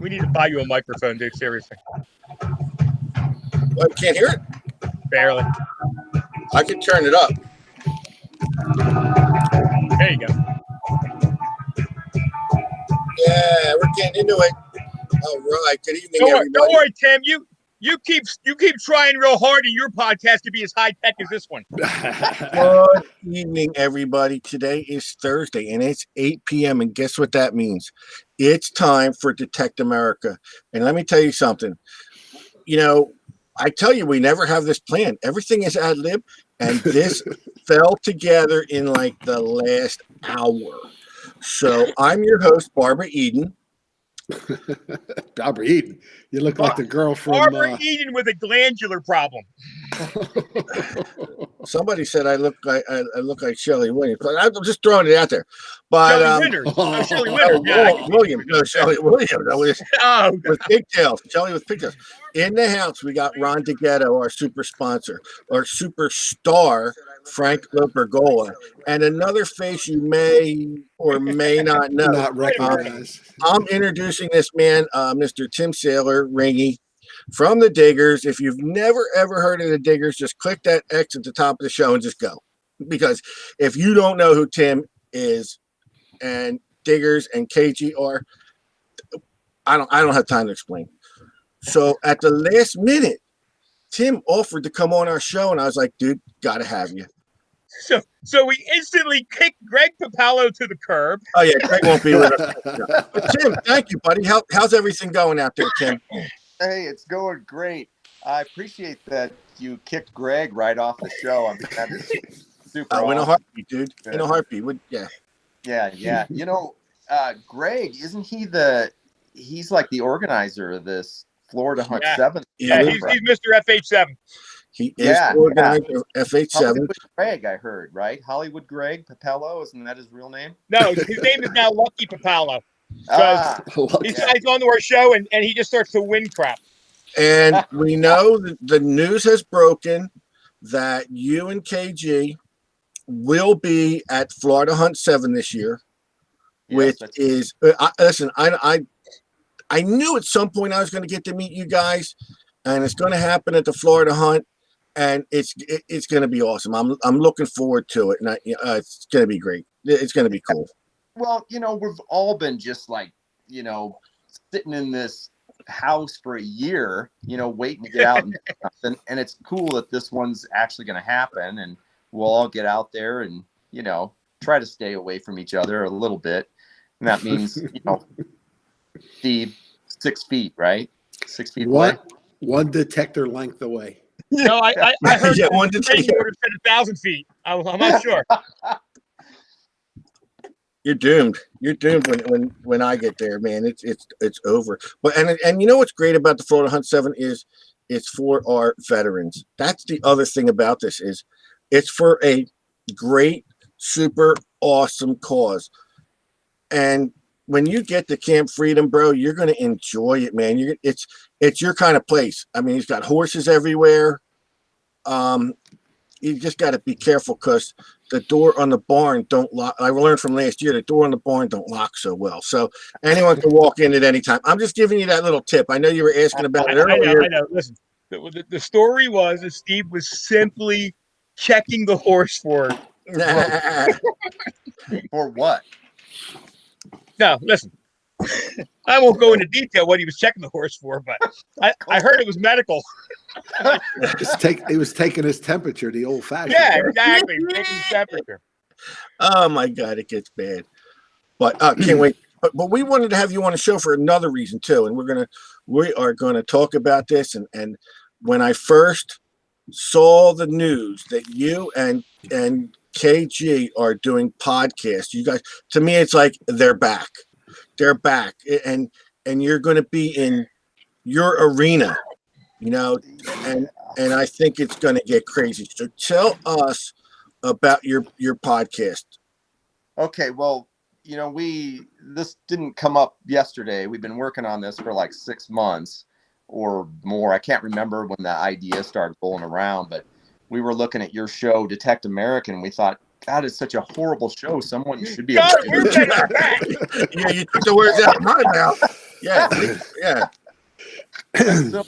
We need to buy you a microphone, dude. Seriously. Well, can't hear it? Barely. I can turn it up. There you go. Yeah, we're getting into it. All right. Good evening, everybody. Don't worry, Tim. You keep trying real hard in your podcast to be as high tech as this one. Good evening, everybody. Today is Thursday, and it's 8 p.m. And guess what that means? It's time for Detect America. And let me tell you something. You know, I tell you, we never have this plan. Everything is ad lib, and this fell together in like the last hour. So I'm your host, Barbara Eden. Barbara Eden. You look like the girl from Barbara Eden with a glandular problem. Somebody said I look like Shelley Williams. I'm just throwing it out there. But Shelley Winters. Shelley Winters. Williams. No, Shelley Williams. With pigtails. Shelley with pigtails. In the house, we got Ron DeGhetto, our super sponsor, our superstar, Frank Lopergola, and another face you may or may not know. Not recognize. I'm introducing this man, Mr. Tim Saylor, Ringy, from the Diggers. If you've never ever heard of the Diggers, just click that X at the top of the show and just go. Because if you don't know who Tim is and Diggers and KG are, I don't have time to explain. So at the last minute, Tim offered to come on our show, and I was like, dude, gotta have you. So we instantly kicked Greg Papalo to the curb. Oh yeah, Greg won't be with us. But Tim, thank you, buddy. How's everything going out there, Tim? Hey, it's going great. I appreciate that you kicked Greg right off the show. I mean, that is super awesome. In a heartbeat, dude. In a heartbeat. Yeah. You know, Greg, isn't he he's like the organizer of this Florida Hunt 7? Yeah, he's Mr. FH7. He is organizer of FH7. Hollywood Greg, I heard, right? Hollywood Greg Papalo, isn't that his real name? No, his name is now Lucky Papalo. He's on to our show, and he just starts to win crap. And we know that the news has broken that you and KG will be at Florida Hunt 7 this year, which is listen. I knew at some point I was going to get to meet you guys, and it's going to happen at the Florida Hunt, and it's going to be awesome. I'm looking forward to it, and it's going to be great. It's going to be cool. Well, you know, we've all been just like, you know, sitting in this house for a year, you know, waiting to get out and do something. And it's cool that this one's actually going to happen, and we'll all get out there and, you know, try to stay away from each other a little bit. And that means, you know, Steve, 6 feet, right? 6 feet away. One detector length away. No, I heard one detector said 1,000 feet. I'm not sure. You're doomed. You're doomed when I get there, man. It's over. But and you know what's great about the Florida Hunt 7 is it's for our veterans. That's the other thing about this is it's for a great, super awesome cause. And when you get to Camp Freedom, bro, you're going to enjoy it, man. It's your kind of place. I mean, he's got horses everywhere. You just got to be careful because the door on the barn don't lock. I learned from last year, the door on the barn don't lock so well. So anyone can walk in at any time. I'm just giving you that little tip. I know you were asking about it earlier. I know. Listen, the story was that Steve was simply checking the horse for For what? No, listen. I won't go into detail what he was checking the horse for, but I heard it was medical. He was taking his temperature, the old-fashioned. Yeah, exactly. Taking his temperature. Oh my God, it gets bad. But can't wait. But we wanted to have you on the show for another reason too, and we are gonna talk about this. And when I first saw the news that you and KG are doing podcasts, you guys, to me, it's like they're back. They're back, and you're going to be in your arena, you know, and I think it's going to get crazy. So tell us about your podcast. Okay, well, you know, this didn't come up yesterday. We've been working on this for like 6 months or more. I can't remember when the idea started rolling around, but we were looking at your show, Detect America, and we thought, God, it's such a horrible show. Someone should be God, able we're to. better back. Yeah, you took the words out of my mouth. Yeah, yeah. And so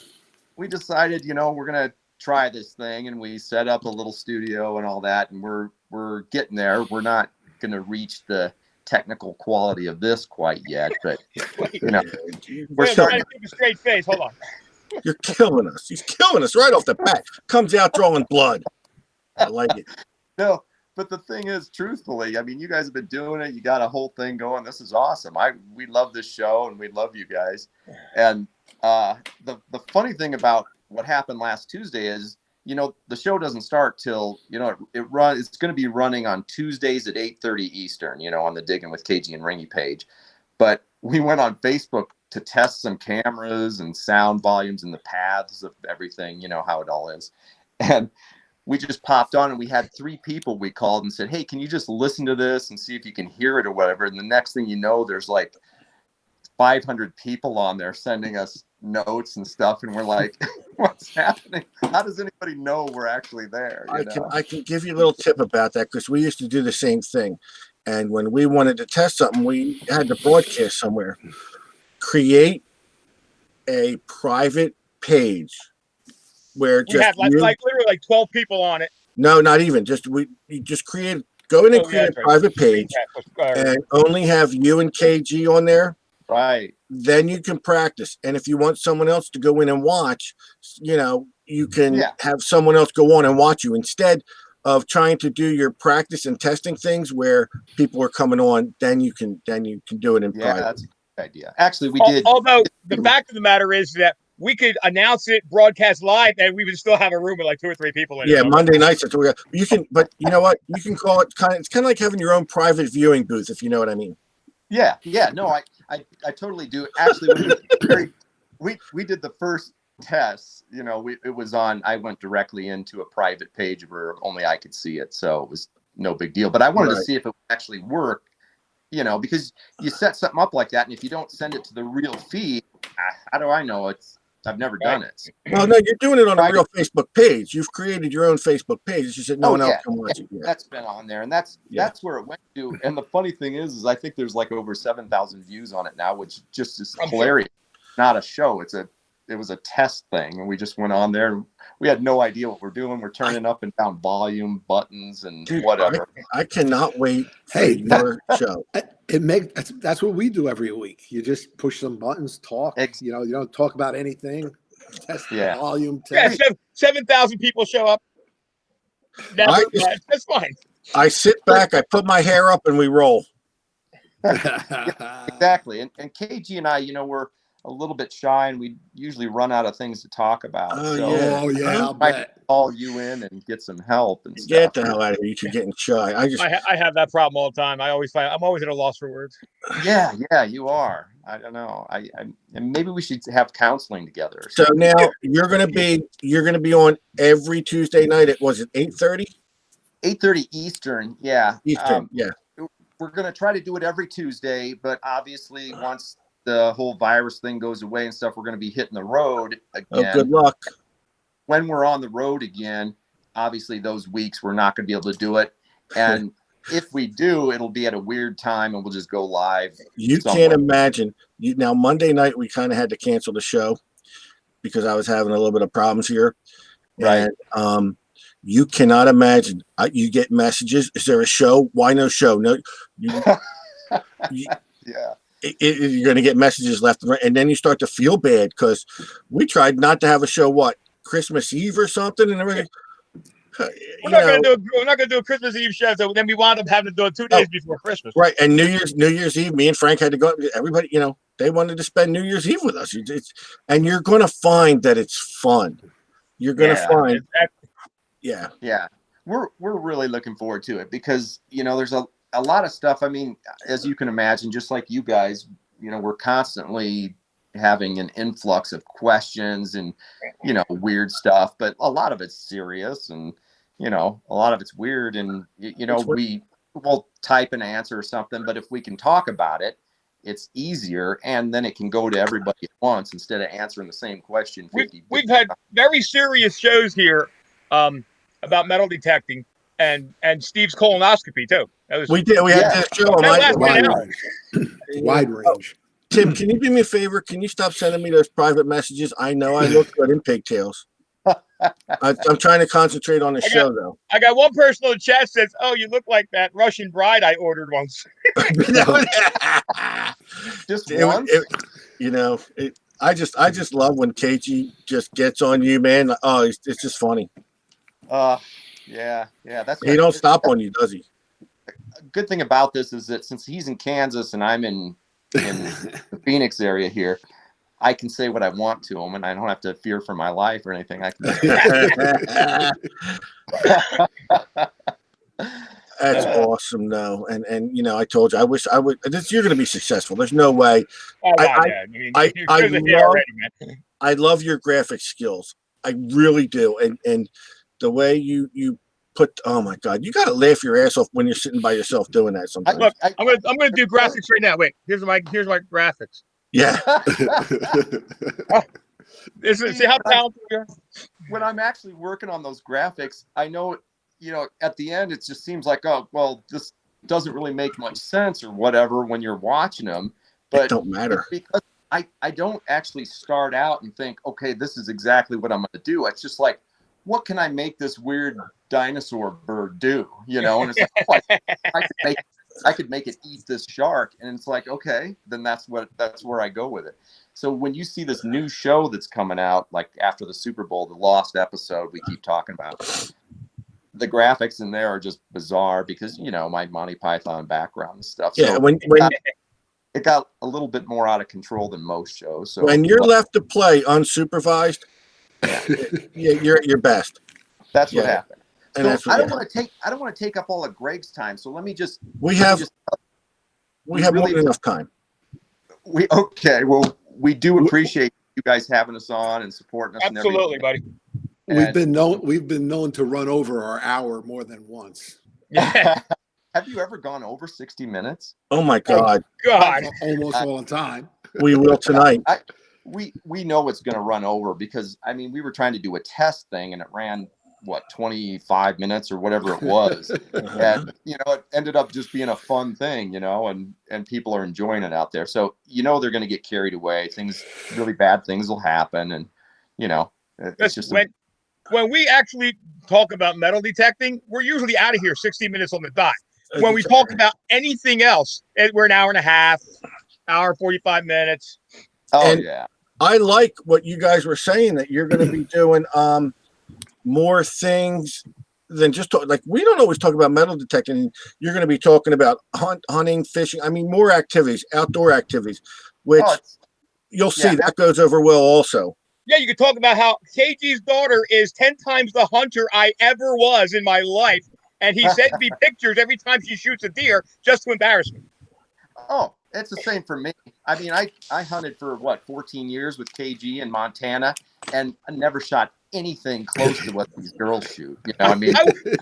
we decided, we're gonna try this thing, and we set up a little studio and all that, and we're getting there. We're not gonna reach the technical quality of this quite yet, but we're Wait, starting. keep a straight face. Hold on. You're killing us. He's killing us right off the bat. Comes out drawing blood. I like it. No, but the thing is, truthfully, I mean, you guys have been doing it. You got a whole thing going. This is awesome. We love this show, and we love you guys. And the funny thing about what happened last Tuesday is, the show doesn't start till it's going to be running on Tuesdays at 8:30 Eastern. On the Digging with KG and Ringy page. But we went on Facebook to test some cameras and sound volumes and the paths of everything. How it all is, and we just popped on, and we had 3 people we called and said, hey, can you just listen to this and see if you can hear it or whatever? And the next thing you know, there's like 500 people on there sending us notes and stuff. And we're like, what's happening? How does anybody know we're actually there? I can give you a little tip about that, because we used to do the same thing. And when we wanted to test something, we had to broadcast somewhere. Create a private page where We have like literally like 12 people on it. No, not even. You just go in and create a private page and only have you and KG on there. Right. Then you can practice. And if you want someone else to go in and watch, you can have someone else go on and watch you instead of trying to do your practice and testing things where people are coming on. Then you can do it in private. That's a good idea. Actually, we did. Although the fact of the matter is that we could announce it, broadcast live, and we would still have a room with like 2 or 3 people in it. Yeah, Monday nights. That's what we got. You can, but you know what? You can call it it's kind of like having your own private viewing booth, if you know what I mean. Yeah. No, I totally do. Actually, we did the first tests. It was on. I went directly into a private page where only I could see it, so it was no big deal. But I wanted to see if it would actually work. Because you set something up like that, and if you don't send it to the real feed, how do I know? I've never done it. Well, no, you're doing it on a real Facebook page. You've created your own Facebook page. It's just that no one else can watch it. Yeah. That's been on there, and that's where it went to. And the funny thing is I think there's like over 7,000 views on it now, which just is hilarious. Not a show. It was a test thing, and we just went on there. And we had no idea what we're doing. We're turning up and down volume, buttons, and whatever. I cannot wait for your show. That's what we do every week. You just push some buttons, talk. You don't talk about anything. Test the volume. Test. Yeah, 7,000 people show up. That's fine. I sit back, I put my hair up, and we roll. Exactly. And KG and I, we're a little bit shy, and we usually run out of things to talk about. I'll bet. Call you in and get some help and stuff. Get the hell out of here! You're getting shy. I have that problem all the time. I'm always at a loss for words. Yeah, you are. I don't know. And maybe we should have counseling together. So now you're gonna be on every Tuesday night at 8:30? 8:30 Eastern. Yeah. Eastern. We're gonna try to do it every Tuesday, but obviously once the whole virus thing goes away and stuff, we're going to be hitting the road again. Oh, good luck. When we're on the road again, obviously those weeks we're not going to be able to do it. And if we do, it'll be at a weird time and we'll just go live. You can't imagine. Now, Monday night, we kind of had to cancel the show because I was having a little bit of problems here. Right. And you cannot imagine. You get messages. Is there a show? Why no show? No. Yeah. You're going to get messages left and right, and then you start to feel bad because we tried not to have a show Christmas Eve or something, and everything. We're not going to do a Christmas Eve show, so then we wound up having to do it 2 days before Christmas. Right, and New Year's Eve, me and Frank had to go. Everybody, they wanted to spend New Year's Eve with us, and you're going to find that it's fun. You're going to find, We're really looking forward to it because there's a lot of stuff. I mean, as you can imagine, just like you guys, we're constantly having an influx of questions and, weird stuff, but a lot of it's serious and, a lot of it's weird. And, we will type an answer or something, but if we can talk about it, it's easier. And then it can go to everybody at once instead of answering the same question. We've had very serious shows here about metal detecting. and Steve's colonoscopy too. That was We did. We had to show him. That last Wide now. range. Wide range. Tim, can you do me a favor? Can you stop sending me those private messages? I know I look good in pigtails. I'm trying to concentrate on the show, though. I got one person in the chat says, "Oh, you look like that Russian bride I ordered once." Just It- once. I just love when KG just gets on you, man. Oh, it's just funny. Yeah. That's He don't stop on you, does he? a good thing about this is that since he's in Kansas and I'm in the Phoenix area here, I can say what I want to him, and I don't have to fear for my life or anything. I can. That's awesome, though. And I told you, I wish I would. You're going to be successful. There's no way. Oh, I wow, yeah. I mean, I- you're I good as a hit love- already, man. I love your graphic skills. I really do. And the way you put, oh my God, you got to laugh your ass off when you're sitting by yourself doing that sometimes. Look, I'm gonna do graphics right now. Wait, here's my graphics. Yeah. See how talented we are. When I'm actually working on those graphics, I know, at the end, it just seems like, oh, well, this doesn't really make much sense or whatever when you're watching them. But It don't matter. because I don't actually start out and think, okay, this is exactly what I'm going to do. It's just like, what can I make this weird dinosaur bird do? And it's like, oh, I could make it eat this shark. And it's like, okay, then that's where I go with it. So when you see this new show that's coming out, like after the Super Bowl, the Lost episode we keep talking about, the graphics in there are just bizarre because, my Monty Python background and stuff. Yeah. So When it got a little bit more out of control than most shows. So when you're left to play unsupervised, you're best. that's what yeah. happened. And So that's what I don't want to take up all of Greg's time. So let me just we have we more really- than enough time. Well, we do appreciate you guys having us on and supporting us. Absolutely, and buddy. We've been known to run over our hour more than once. Yeah. Have you ever gone over 60 minutes? Oh my God. God. Almost all the time. We will tonight. We know it's going to run over because we were trying to do a test thing and it ran 25 minutes or whatever it was. And it ended up just being a fun thing, and people are enjoying it out there. So they're going to get carried away. Really bad things will happen, and it's just when we actually talk about metal detecting, we're usually out of here 60 minutes on the dot. When we talk about anything else, we're an hour and a half, hour 45 minutes. yeah. I like what you guys were saying that you're going to be doing more things than just like we don't always talk about metal detecting. You're going to be talking about hunting, fishing. More activities, outdoor activities, which you'll see that goes over well also. Yeah, you could talk about how KG's daughter is 10 times the hunter I ever was in my life. And he sent me pictures every time she shoots a deer just to embarrass me. Oh, it's the same for me. I hunted for 14 years with KG in Montana, and I never shot anything close to what these girls shoot. I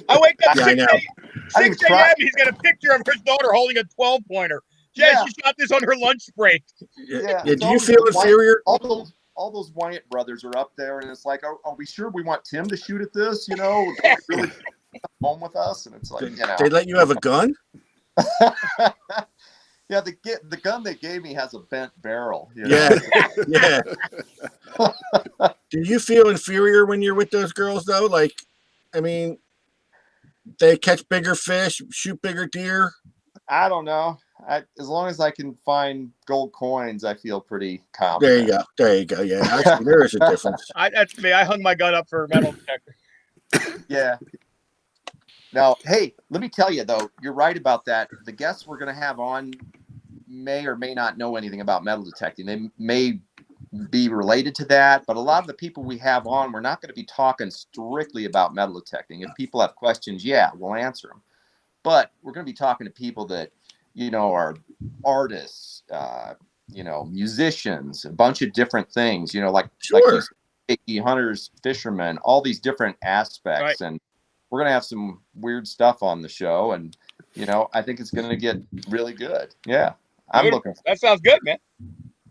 I wake up 6 a.m. He's got a picture of his daughter holding a 12-pointer. Yeah, she shot this on her lunch break. Yeah. Do you feel inferior? All those Wyatt brothers are up there, and it's like, are we sure we want Tim to shoot at this? Really home with us, and it's like, They let you have a gun? Yeah, the gun they gave me has a bent barrel. Yeah. Do you feel inferior when you're with those girls, though? They catch bigger fish, shoot bigger deer. I don't know. As long as I can find gold coins, I feel pretty confident. There you go. Yeah, actually, there is a difference. That's me. I hung my gun up for a metal detector. Yeah. Now, hey, let me tell you, though, you're right about that. The guests we're going to have on may or may not know anything about metal detecting. They may be related to that, but a lot of the people we have on, we're not going to be talking strictly about metal detecting. If people have questions, we'll answer them. But we're going to be talking to people that, are artists, musicians, a bunch of different things, like these hunters, fishermen, all these different aspects. Right. And we're going to have some weird stuff on the show. And, I think it's going to get really good. Yeah. That sounds good, man.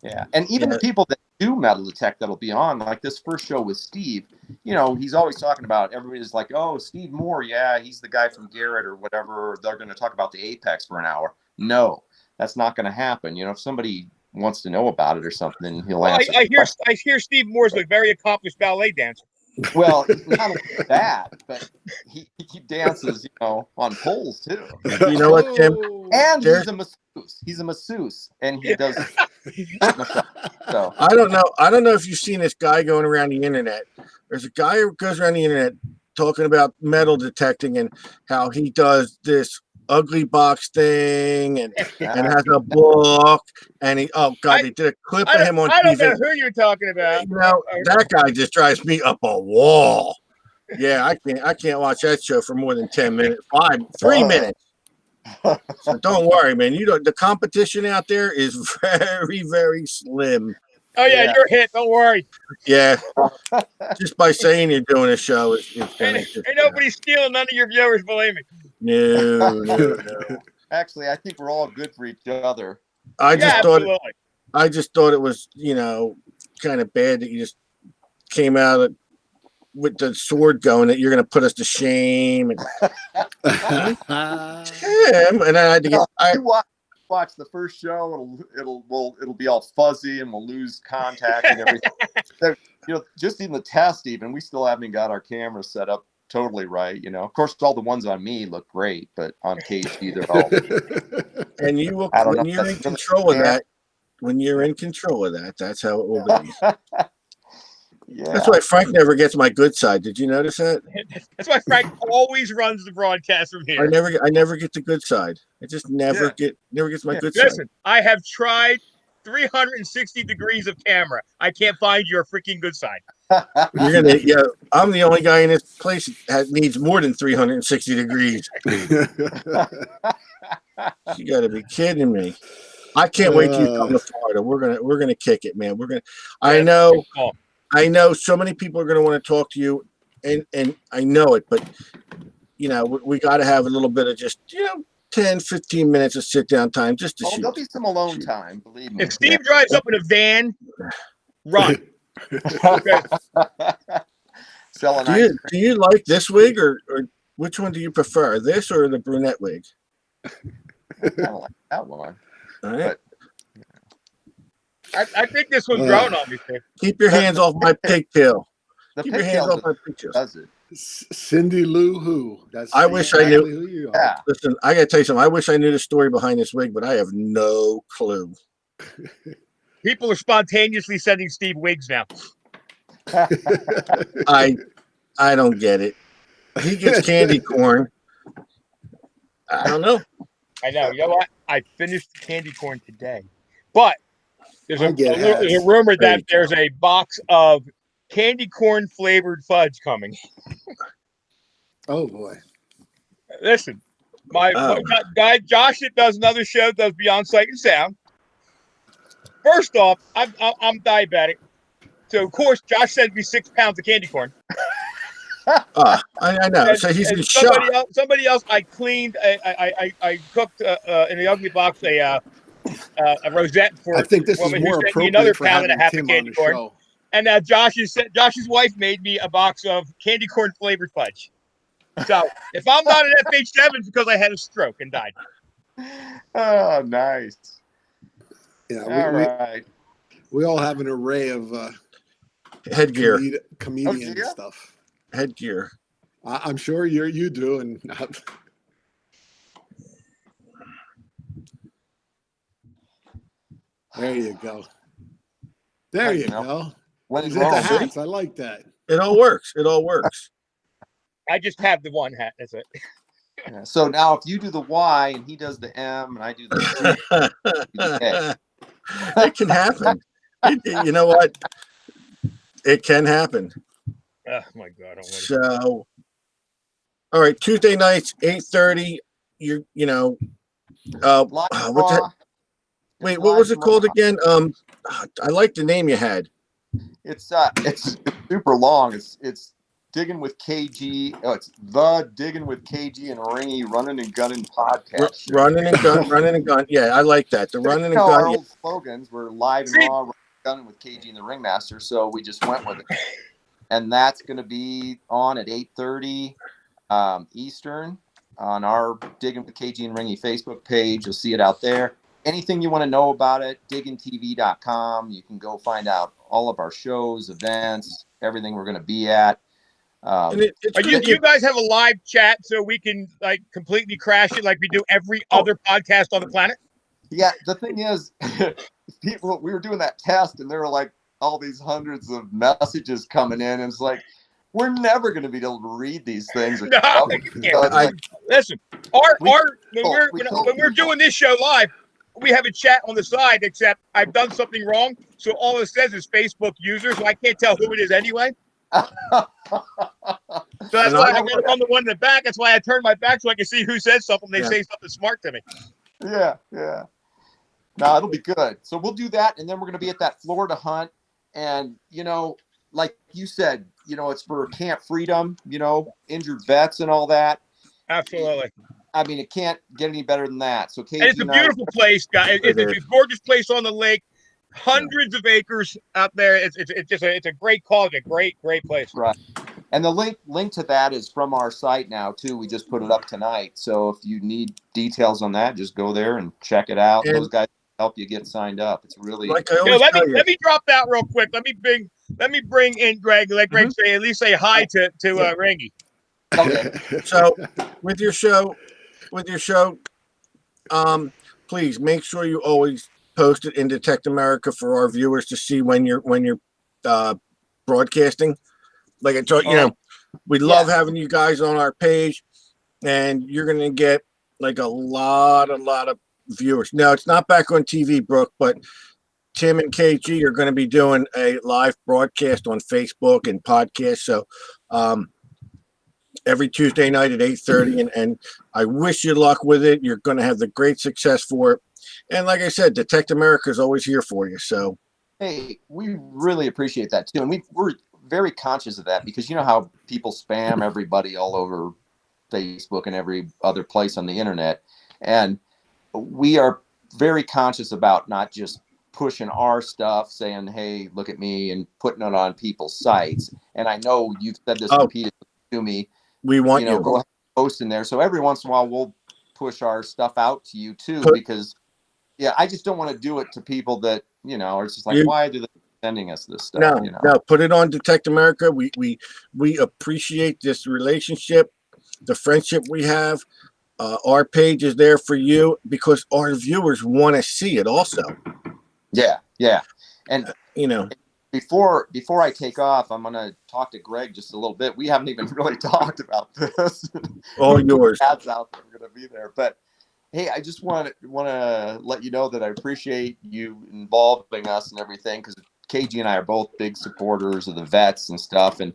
Yeah. And even the people that do metal detect that'll be on, like this first show with Steve, he's always talking about, everybody's like, oh, Steve Moore, yeah, he's the guy from Garrett or whatever. Or they're going to talk about the Apex for an hour. No, that's not going to happen. If somebody wants to know about it or something, he'll answer. I hear Steve Moore's a very accomplished ballet dancer. Well, not only that, but he dances, on poles too. You know what, Tim? And he's a masseuse. He's a masseuse, and he does. So I don't know if you've seen this guy going around the internet. There's a guy who goes around the internet talking about metal detecting and how he does this ugly box thing and has a book, and they did a clip of him on TV. I don't know who you're talking about. That guy just drives me up a wall. Yeah, I can't watch that show for more than 10 minutes, 3 minutes. So don't worry, man. The competition out there is very, very slim. Oh yeah, you're hit. Don't worry. Yeah, just by saying you're doing a show is ain't nobody stealing none of your viewers, believe me. No. Actually, I think we're all good for each other. I just thought it was, kind of bad that you just came out with the sword going, that you're going to put us to shame. And, and I had to get. Watch the first show, it'll be all fuzzy and we'll lose contact and everything. So, just in the test, even we still haven't got our camera set up totally right. Of course, all the ones on me look great, but on KG they're all. And you will when you're in control of that. When you're in control of that, that's how it will be. Yeah. That's why Frank never gets my good side. Did you notice that? That's why Frank always runs the broadcast from here. I never get the good side. I just never gets my good side. Listen, I have tried 360 degrees of camera. I can't find your freaking good side. I'm the only guy in this place that needs more than 360 degrees. You got to be kidding me. I can't wait till you come to Florida. We're gonna kick it, man. I know so many people are going to want to talk to you, and I know it, but, we got to have a little bit of just, 10, 15 minutes of sit-down time just to shoot. There'll be some alone time, believe me. If Steve drives up in a van, run. Do you like this wig, or which one do you prefer, this or the brunette wig? I don't like that one. All right. I think this one's grown on me, Steve. Keep your hands off my pigtail. Keep your hands off my pigtail. Does it? Cindy Lou Who. I wish I knew. Who you are. Yeah. Listen, I got to tell you something. I wish I knew the story behind this wig, but I have no clue. People are spontaneously sending Steve wigs now. I don't get it. He gets candy corn. I don't know. I know. You know what? I finished candy corn today, but there's a rumor that there's a box of candy corn flavored fudge coming. Oh boy! Listen, my guy Josh that does another show, does Beyond Sight and Sound. First off, I'm diabetic, so of course Josh sends me 6 pounds of candy corn. I know. So he's in shock. Somebody else. I cleaned. I cooked in the ugly box a rosette for. I think this is more appropriate another for pound and a half Tim of candy corn. show. And Josh's wife made me a box of candy corn flavored fudge. So if I'm not an FH7, it's because I had a stroke and died. Oh, nice. Yeah, we all have an array of headgear, comedian stuff. Headgear. I'm sure you do, and there you go. There you go. Is it the hats? I like that. It all works. I just have the one hat. That's it. Yeah, so now if you do the Y and he does the M and I do the C, it can happen. You know what? It can happen. Oh my God! So, all right, Tuesday nights, 8:30. Wait, what was it called again? I like the name you had. It's super long. It's Digging with KG. Oh, it's the Digging with KG and Ringy Running and Gunning podcast. Running and gun. Yeah, I like that. The running and gun. Our old slogans were live and raw, gunning with KG and the Ringmaster. So we just went with it. and that's going to be on at 8:30 Eastern on our Digging with KG and Ringy Facebook page. You'll see it out there. Anything you want to know about it, diggintv.com. You can go find out all of our shows, events, everything we're going to be at. You guys have a live chat so we can like completely crash it like we do every other podcast on the planet? Yeah, the thing is, we were doing that test, and there were like all these hundreds of messages coming in, and it's like, we're never going to be able to read these things. No, listen, when we're doing this show live, we have a chat on the side, except I've done something wrong, so all it says is Facebook user, so I can't tell who it is anyway. So that's why I got on the one in the back. That's why I turned my back so I can see who says something. They say something smart to me. Yeah. No, it'll be good. So we'll do that, and then we're going to be at that Florida hunt. And, like you said, it's for Camp Freedom, injured vets and all that. Absolutely. I mean, it can't get any better than that. So, KG, and it's a beautiful place, guys. It's a gorgeous place on the lake. Hundreds of acres out there. It's a great cause, a great place. Right. And the link to that is from our site now too. We just put it up tonight. So if you need details on that, just go there and check it out. And those guys help you get signed up. It's really let me drop that real quick. Let me bring in Greg. Let Greg at least say hi to Ringy. Okay. So with your show, please make sure you always post it in Detect America for our viewers to see when you're broadcasting. Like I told we love having you guys on our page, and you're gonna get like a lot of viewers. Now it's not back on TV, Brooke, but Tim and KG are going to be doing a live broadcast on Facebook and podcast. So every Tuesday night at 8:30, and I wish you luck with it. You're going to have the great success for it. And like I said, Detect America is always here for you. So, hey, we really appreciate that too, and we're very conscious of that, because you know how people spam everybody all over Facebook and every other place on the internet, and we are very conscious about not just pushing our stuff, saying, "Hey, look at me," and putting it on people's sites. And I know you've said this repeatedly to me. We want you go ahead and post in there. So every once in a while, we'll push our stuff out to you too, because I just don't want to do it to people that are just like, why do they sending us this stuff? No, put it on Detect America. We appreciate this relationship, the friendship we have. Our page is there for you because our viewers want to see it also. Yeah. And before I take off, I'm gonna talk to Greg just a little bit. We haven't even really talked about this. All yours. Ads out there are gonna be there, but hey, I just want to let you know that I appreciate you involving us and everything, because KG and I are both big supporters of the vets and stuff. And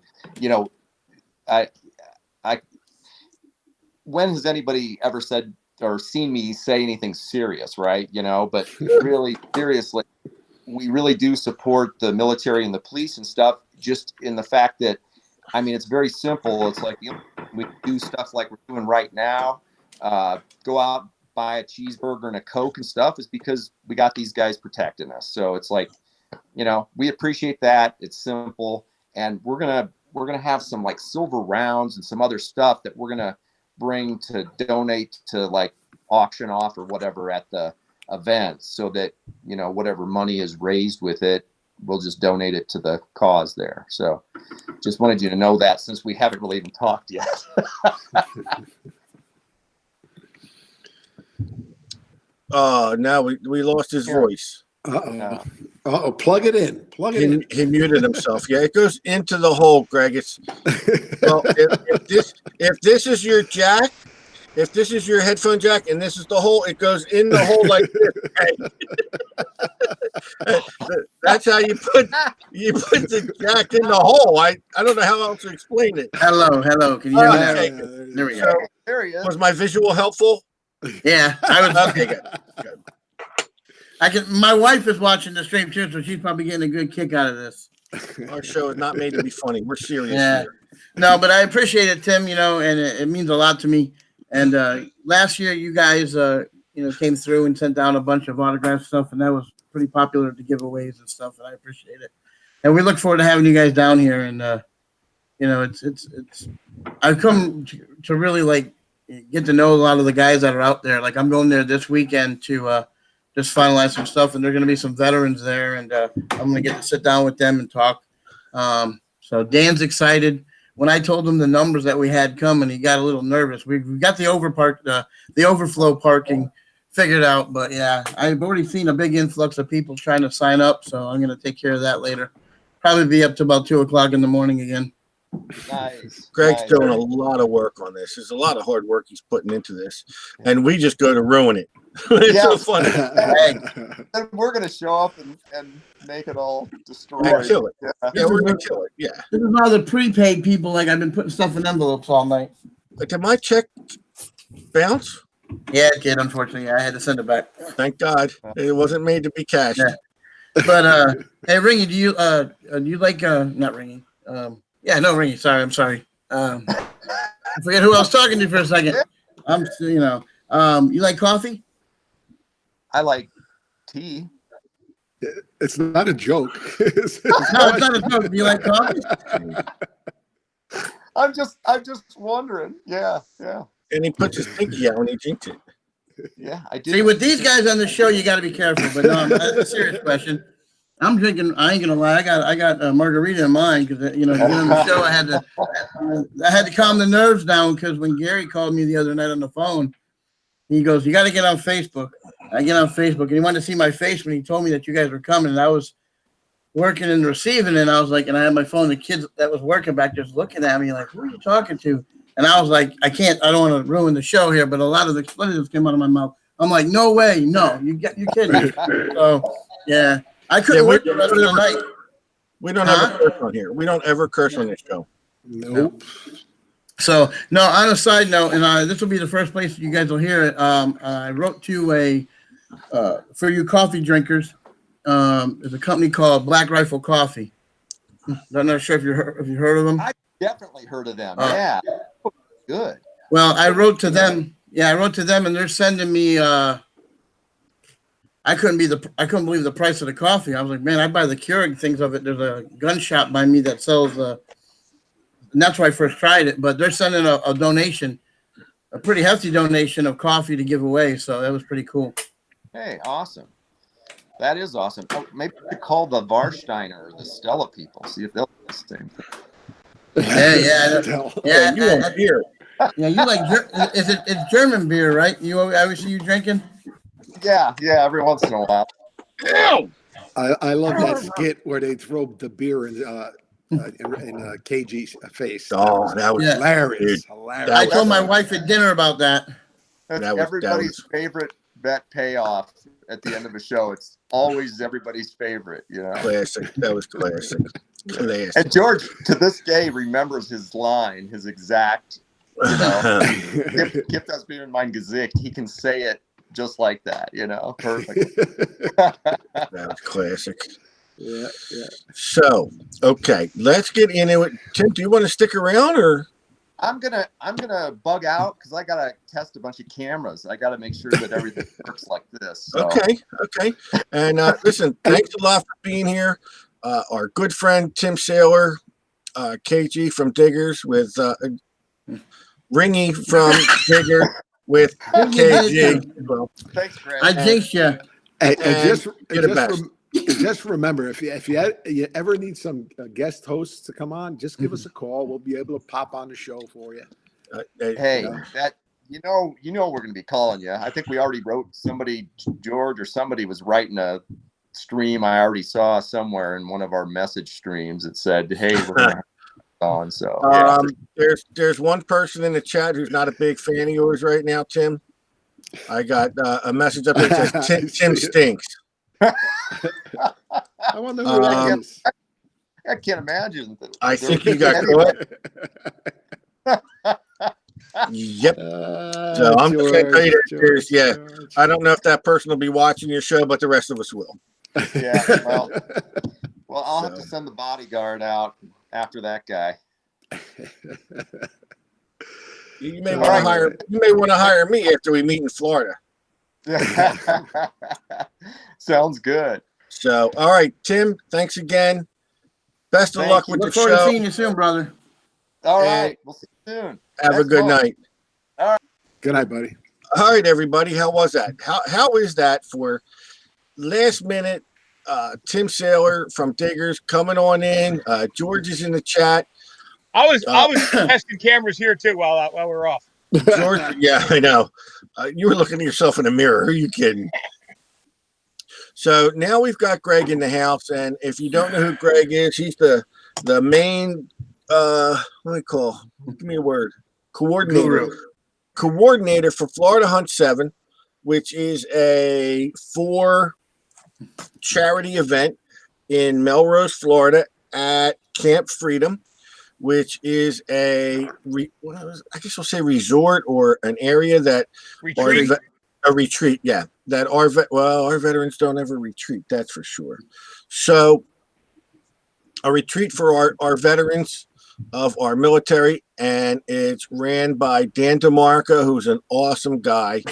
I when has anybody ever said or seen me say anything serious, right? But really, seriously, we really do support the military and the police and stuff, just in the fact that, I mean, it's very simple. It's like we do stuff like we're doing right now, go out, buy a cheeseburger and a Coke and stuff, is because we got these guys protecting us. So it's like, we appreciate that. It's simple. And we're going to have some like silver rounds and some other stuff that we're going to bring to donate to like auction off or whatever at the event, so that whatever money is raised with it, we'll just donate it to the cause there. So just wanted you to know that, since we haven't really even talked yet. Now we lost his voice. Plug it in. He muted himself. Yeah, it goes into the hole, Greg. It's well, if this is your jack, if this is your headphone jack, and this is the hole, it goes in the hole like this. That's how you put the jack in the hole. I don't know how else to explain it. Hello. Can you hear me now? There we go. There he is. Was my visual helpful? Yeah, I was. Okay, good. My wife is watching the stream too, so she's probably getting a good kick out of this. Our show is not made to be funny. We're serious here. No, but I appreciate it, Tim. And it means a lot to me. And last year, you guys, came through and sent down a bunch of autograph stuff, and that was pretty popular, to giveaways and stuff. And I appreciate it. And we look forward to having you guys down here and you know, I've come to really like get to know a lot of the guys that are out there. Like I'm going there this weekend to just finalize some stuff, and there are going to be some veterans there, and I'm going to get to sit down with them and talk. So Dan's excited. When I told him the numbers that we had coming, he got a little nervous. We've got the overflow parking figured out, but yeah, I've already seen a big influx of people trying to sign up, so I'm going to take care of that later. Probably be up to about 2:00 in the morning again. Nice. Greg's doing a lot of work on this. There's a lot of hard work he's putting into this, and we just go to ruin it. It's so funny. And we're gonna show up and make it all destroyed. And kill it. Yeah. Yeah, we're gonna kill it. Yeah. This is all the prepaid people. Like I've been putting stuff in envelopes all night. Did my check bounce? Yeah, it did. Unfortunately, I had to send it back. Thank God. It wasn't made to be cashed. Yeah. But hey, Ringy, do you like not Ringy? Ringy. Sorry, I'm sorry. I forget who I was talking to for a second. You like coffee? I like tea. It's not a joke. No, it's not a joke. Do you like coffee? I'm just wondering. Yeah. And he puts his pinky out when he drinks it. Yeah, I do. See, with these guys on the show, you got to be careful. But no, that's a serious question. I'm drinking. I ain't gonna lie. I got a margarita in mine because to get on the show, I had to calm the nerves down because when Gary called me the other night on the phone, he goes, "You got to get on Facebook." I get on Facebook, and he wanted to see my face when he told me that you guys were coming, and I was working and receiving, and I was like, and I had my phone. The kids that was working back just looking at me like, "Who are you talking to?" And I was like, I don't want to ruin the show here, but a lot of the expletives came out of my mouth. I'm like, no way, no, you're kidding. So yeah, I couldn't wait the rest of the night. We don't ever curse on here. We don't ever curse on this show. Nope. So no, on a side note, and this will be the first place you guys will hear it. I wrote to for you coffee drinkers. There's a company called Black Rifle Coffee. I'm not sure if you heard of them. I definitely heard of them. Yeah. Good. Well, I wrote to them. Yeah, I wrote to them, and they're sending me. I couldn't believe the price of the coffee. I was like, man, I buy the Keurig things of it. There's a gun shop by me that sells. And that's why I first tried it. But they're sending a donation, a pretty hefty donation of coffee to give away. So that was pretty cool. Hey, awesome. That is awesome. Oh, maybe we could call the Warsteiner or the Stella people. See if they'll do the same thing. Yeah. You want beer? Yeah, you like it's German beer, right? I always see you drinking. Yeah, every once in a while. I love that skit where they throw the beer in KG's face. Oh, that was hilarious. Hilarious. I told my wife at dinner about that. That's everybody's favorite bet payoff at the end of a show. It's always everybody's favorite, Classic. That was classic. Classic. And George, to this day, remembers his line, his exact, Gift das Bier in mein Gesicht. He can say it just like that, perfect. That was classic. Yeah. So, okay, let's get into it. Tim, do you want to stick around or? I'm gonna bug out because I gotta test a bunch of cameras. I gotta make sure that everything works like this. So. Okay. And listen, thanks a lot for being here. Our good friend Tim Saylor, KG from Diggers with Ringy from Digger with KG. Well, thanks, Greg. I jinxed you. Just remember, if you ever need some guest hosts to come on, just give us a call. We'll be able to pop on the show for you. Hey, that we're going to be calling you. I think we already wrote George or somebody was writing a stream. I already saw somewhere in one of our message streams. It said, "Hey, we're going to have on." So there's one person in the chat who's not a big fan of yours right now, Tim. I got a message up there that says Tim stinks. I wonder who that is. I can't imagine. I think you got caught. Yep. So I'm just going to tell you that I don't know if that person will be watching your show, but the rest of us will. Yeah. Well, I'll have to send the bodyguard out after that guy. You may want to hire me after we meet in Florida. Sounds good. So, all right, Tim, thanks again. Best of luck with the show. Look forward to seeing you soon, brother. All And right. We'll see you soon. have a Next good month. night. Good night, buddy. All right, everybody. How was that? How is that for last minute? Tim Saylor from Diggers coming on in. George is in the chat. I was testing cameras here too while we were off. George, yeah, I know. You were looking at yourself in the mirror. Who are you kidding? So now we've got Greg in the house, and if you don't know who Greg is, he's the main what do we call? Give me a word. Coordinator for Florida Hunt 7, which is a 4 charity event in Melrose, Florida, at Camp Freedom, which is I guess we'll say resort or an area that Retreat. a retreat, yeah. That our veterans don't ever retreat, that's for sure. So a retreat for our veterans of our military, and it's ran by Dan DeMarco, who's an awesome guy.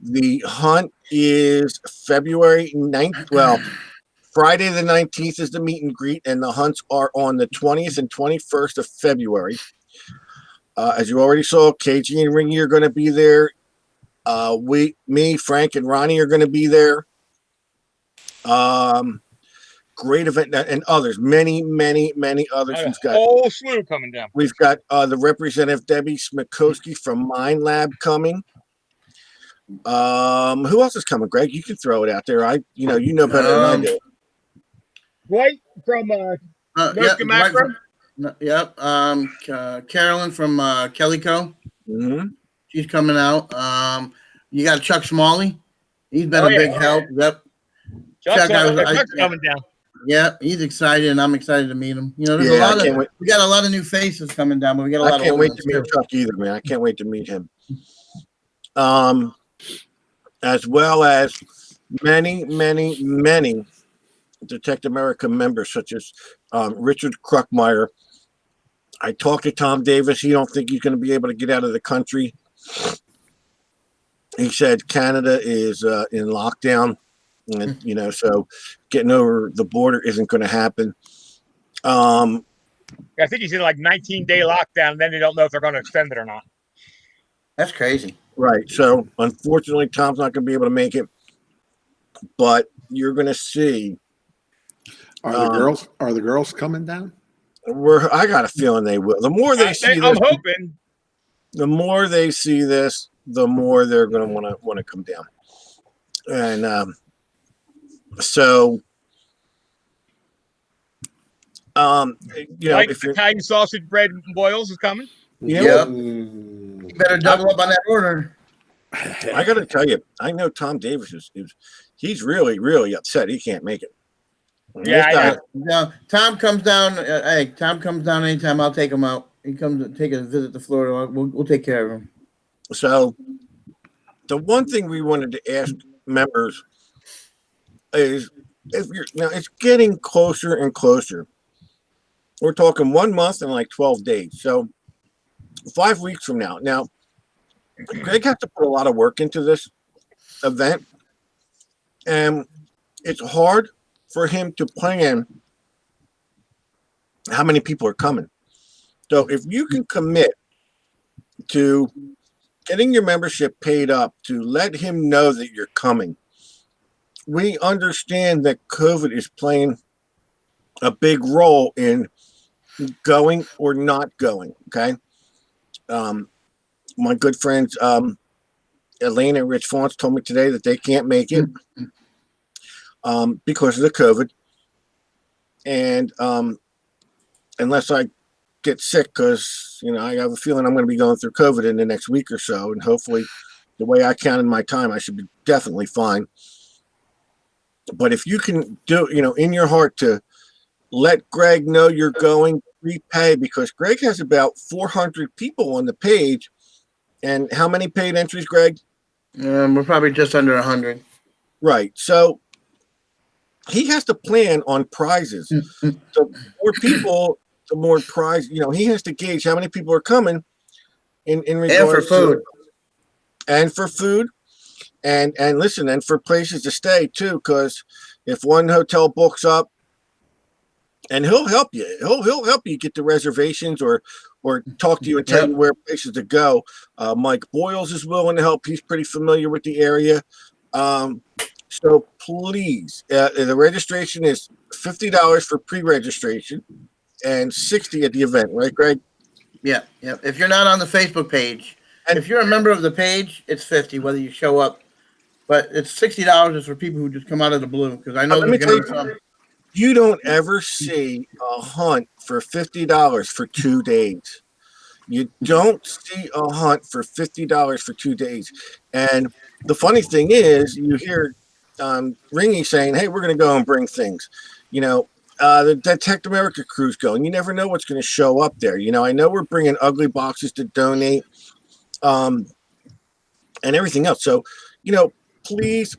The hunt is February 9th. Well, Friday the 19th is the meet and greet, and the hunts are on the 20th and 21st of February. As you already saw, KG and Ringy are going to be there. Me, Frank, and Ronnie are going to be there. Great event, and others, many others. A whole slew coming down. We've got the representative Debbie Smikowski from Mind Lab coming. Who else is coming, Greg? You can throw it out there. You know better than I do. Dwight from North Macro. Yep. Carolyn from Kellyco. Mm-hmm. She's coming out. You got Chuck Smalley. He's been a big help. Yep. Chuck's coming down. Yeah, he's excited, and I'm excited to meet him. You know, there's we got a lot of new faces coming down, but we got a lot of. I can't wait to meet Chuck either, man. I can't wait to meet him. As well as many Detect America members, such as Richard Kruckmeyer. I talked to Tom Davis. He don't think he's going to be able to get out of the country. He said Canada is in lockdown, and so getting over the border isn't going to happen. I think he's in like 19-day lockdown, and then they don't know if they're going to extend it or not. That's crazy. Right. So unfortunately, Tom's not going to be able to make it, but you're going to see. Are the girls coming down? I got a feeling they will. The more they see this, I'm hoping. The more they see this, the more they're going to want to come down. And so, like if Italian sausage bread and boils is coming. Yep. You better double up on that order. I got to tell you, I know Tom Davis he's really upset he can't make it. Yeah, Tom comes down. Tom comes down anytime. I'll take him out. He comes to take a visit to Florida. We'll take care of him. So, the one thing we wanted to ask members is, it's getting closer and closer. We're talking 1 month and like 12 days. So, 5 weeks from now. Now, Greg has to put a lot of work into this event, and it's hard for him to plan how many people are coming. So if you can commit to getting your membership paid up to let him know that you're coming. We understand that COVID is playing a big role in going or not going. Okay. My good friends, Elena and Rich Fonts told me today that they can't make it because of the COVID. And unless I get sick, because, I have a feeling I'm going to be going through COVID in the next week or so. And hopefully the way I counted my time, I should be definitely fine. But if you can do, in your heart to let Greg know you're going, prepay, because Greg has about 400 people on the page. And how many paid entries, Greg? We're probably just under 100. Right. So he has to plan on prizes. So the more people, the more prize, he has to gauge how many people are coming in regards and for food. And for food. And listen, and for places to stay too, because if one hotel books up, and he'll help you. He'll help you get the reservations, or or talk to you and tell you where places to go. Mike Boyles is willing to help. He's pretty familiar with the area. So please, the registration is $50 for pre-registration and $60 at the event, right, Greg? Yeah. If you're not on the Facebook page, and if you're a member of the page, it's $50 whether you show up. But it's $60 is for people who just come out of the blue, because I know there's going to be some. You don't ever see a hunt for $50 for 2 days. You don't see a hunt for $50 for 2 days. And the funny thing is, you hear Ringy saying, hey, we're going to go and bring things. You know, the Detect America crew's going. You never know what's going to show up there. You know, I know we're bringing ugly boxes to donate and everything else. So, you know, please,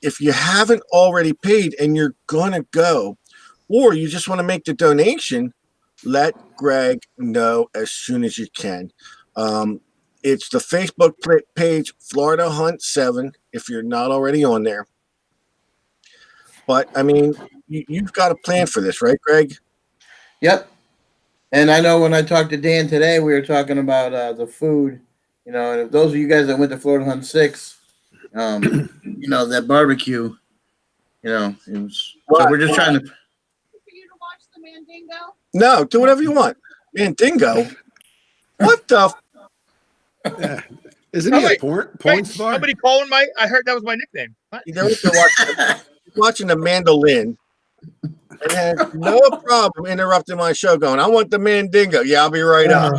if you haven't already paid and you're going to go, or you just want to make the donation, let Greg know as soon as you can. It's the Facebook page, Florida Hunt 7, if you're not already on there. But, I mean, you've got a plan for this, right, Greg? Yep. And I know when I talked to Dan today, we were talking about the food. You know, and if those of you guys that went to Florida Hunt 6, you know, that barbecue, you know, it was. So we're just trying to. For you to watch the Mandingo? No, do whatever you want. Mandingo? What the? Yeah. Isn't he a porn star? Somebody calling I heard that was my nickname. What? You know, you're watching the mandolin and has no problem interrupting my show going, I want the Mandingo. Yeah, I'll be right up.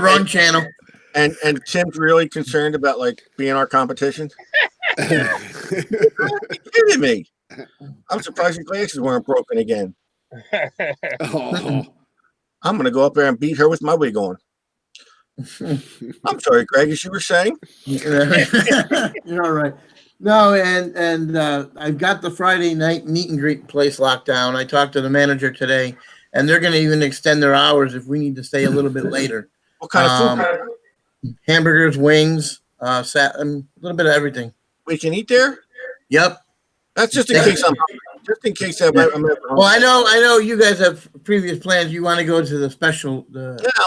Wrong channel. And Tim's really concerned about like being our competition. Are you kidding me? I'm surprised your glasses weren't broken again. Oh. I'm gonna go up there and beat her with my wig on. I'm sorry, Greg, as you were saying. You're all right. No, and I've got the Friday night meet and greet place locked down. I talked to the manager today, and they're going to even extend their hours if we need to stay a little bit later. What kind of food? Hamburgers, wings, a little bit of everything. We can eat there? Yep. That's just in case I'm ever hungry. Well, I know you guys have previous plans. You want to go to the special,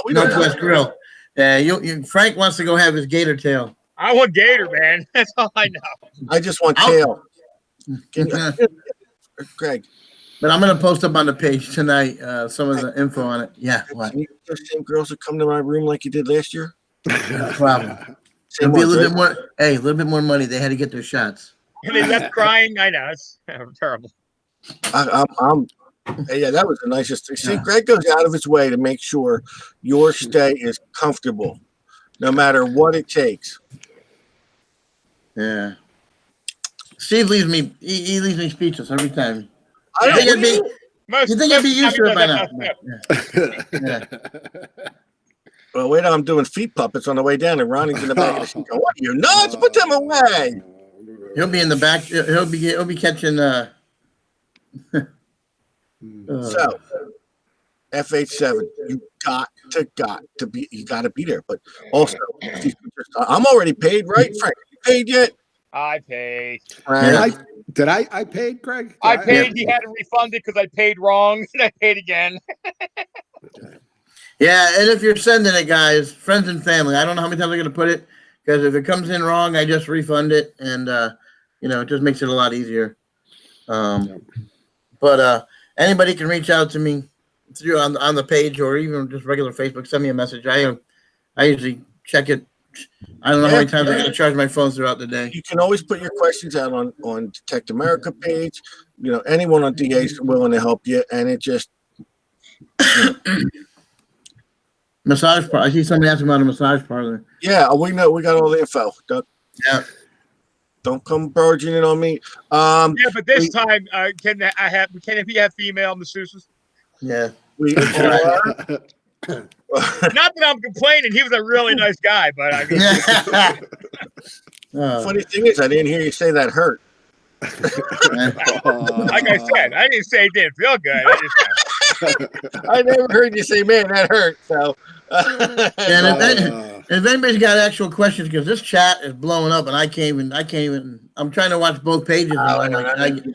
we don't Northwest Grill. Frank wants to go have his gator tail. I want gator, man. That's all I know. I just want tail. Greg. But I'm going to post up on the page tonight some of the info on it. Yeah. What? Can you get those same girls to come to my room like you did last year? No problem. It'll be a little bit more. Hey, a little bit more money. They had to get their shots. And they left crying. I know. It's terrible. Yeah, that was the nicest thing. See, Greg goes out of his way to make sure your stay is comfortable, no matter what it takes. Yeah. Steve leaves me. He leaves me speechless every time. You think I'd be used to it by now? Yeah. Well, wait till I'm doing feet puppets on the way down, and Ronnie's in the back of the seat going, "What are you nuts? Put them away!" He'll be in the back. He'll be catching. So, FH7, you got to be. You got to be there. But also, I'm already paid, right, Frank? You paid yet? I paid. Did I paid, Greg? I paid. He had to refund it because I paid wrong, and I paid again. Yeah, and if you're sending it, guys, friends and family, I don't know how many times I'm going to put it, because if it comes in wrong, I just refund it, and it just makes it a lot easier. But anybody can reach out to me through on the page, or even just regular Facebook. Send me a message. I usually check it. I don't know how many times I got to charge my phone throughout the day. You can always put your questions out on Detect America page. Anyone on DA is willing to help you, and it just. Massage parlor. I see somebody asking about a massage parlor. Yeah, we know. We got all the info. Don't come barging in on me. Yeah, but this time, can we have female masseuses? Yeah. Not that I'm complaining. He was a really nice guy, but I mean, funny thing is, I didn't hear you say that hurt. Like I said, I didn't say it didn't feel good. I never heard you say, "Man, that hurt." So, If anybody's got actual questions, because this chat is blowing up, and I can't even. I'm trying to watch both pages. And I'm like, I can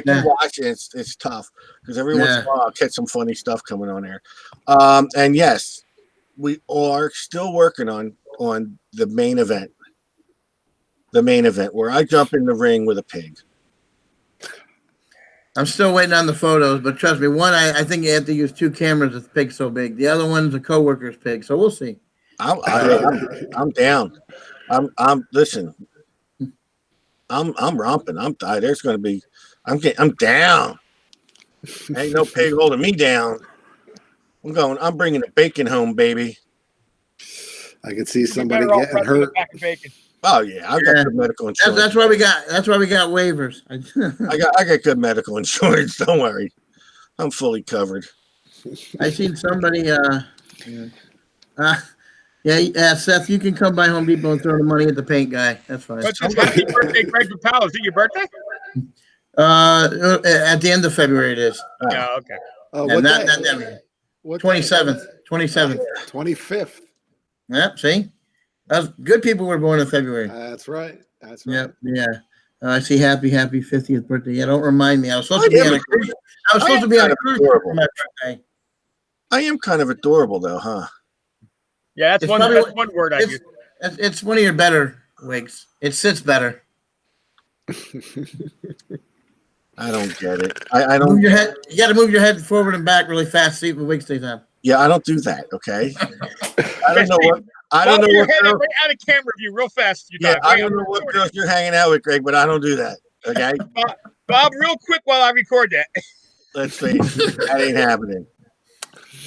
Yeah. watch it. It's tough because every once in a Yeah. while I'll catch some funny stuff coming on there. And yes, we are still working on the main event. The main event where I jump in the ring with a pig. I'm still waiting on the photos, but trust me, one, I think you have to use 2 cameras. This pig's so big. The other one's a coworker's pig, so we'll see. I'm down. Listen. I'm romping. There's going to be. I'm down. Ain't no pig holding me down. I'm bringing the bacon home, baby. I could see You're somebody better off getting running with a hurt. pack of bacon. Oh yeah, I've got Yeah. good medical insurance. That's why we got waivers. I got good medical insurance. Don't worry, I'm fully covered. I seen somebody. Seth, you can come by Home Depot and throw the money at the paint guy. That's fine. What's this? Happy birthday, Greg Papal. Is it your birthday? At the end of February it is. Yeah, okay. Oh, Yeah, what not day? that What 27th. 27th. 25th. Yep. See, that's good. People were born in February. That's right. That's right. Yep. Yeah. I see. Happy 50th birthday. Yeah. Don't remind me. I was supposed to be on a cruise. I was supposed to be on a cruise for my birthday. I am kind of adorable, though, huh? Yeah, that's It's one. probably That's one word I use. It's one of your better wigs. It sits better. I don't get it. I don't. Move your head. You got to move your head forward and back really fast. See if the wig stays on. Yeah, I don't do that. Okay. I don't know what. I don't know Your what. head Girl, right out of camera view real fast. You yeah, got I don't know what girls you're hanging out with, Greg, but I don't do that. Okay. Bob, real quick while I record that. Let's face it, that ain't happening.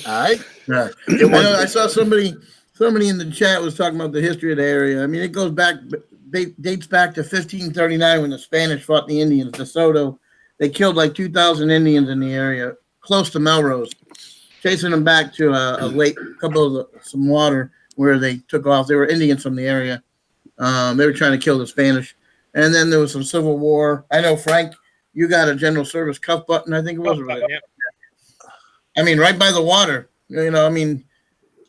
All right. Yeah. Get one- I saw somebody in the chat was talking about the history of the area. I mean, it goes back, dates back to 1539 when the Spanish fought the Indians. DeSoto, they killed like 2,000 Indians in the area, close to Melrose, chasing them back to a lake, some water where they took off. They were Indians from the area. They were trying to kill the Spanish. And then there was some Civil War. I know, Frank, you got a General Service cuff button, I think it was. Yeah. I mean, right by the water. You know, I mean,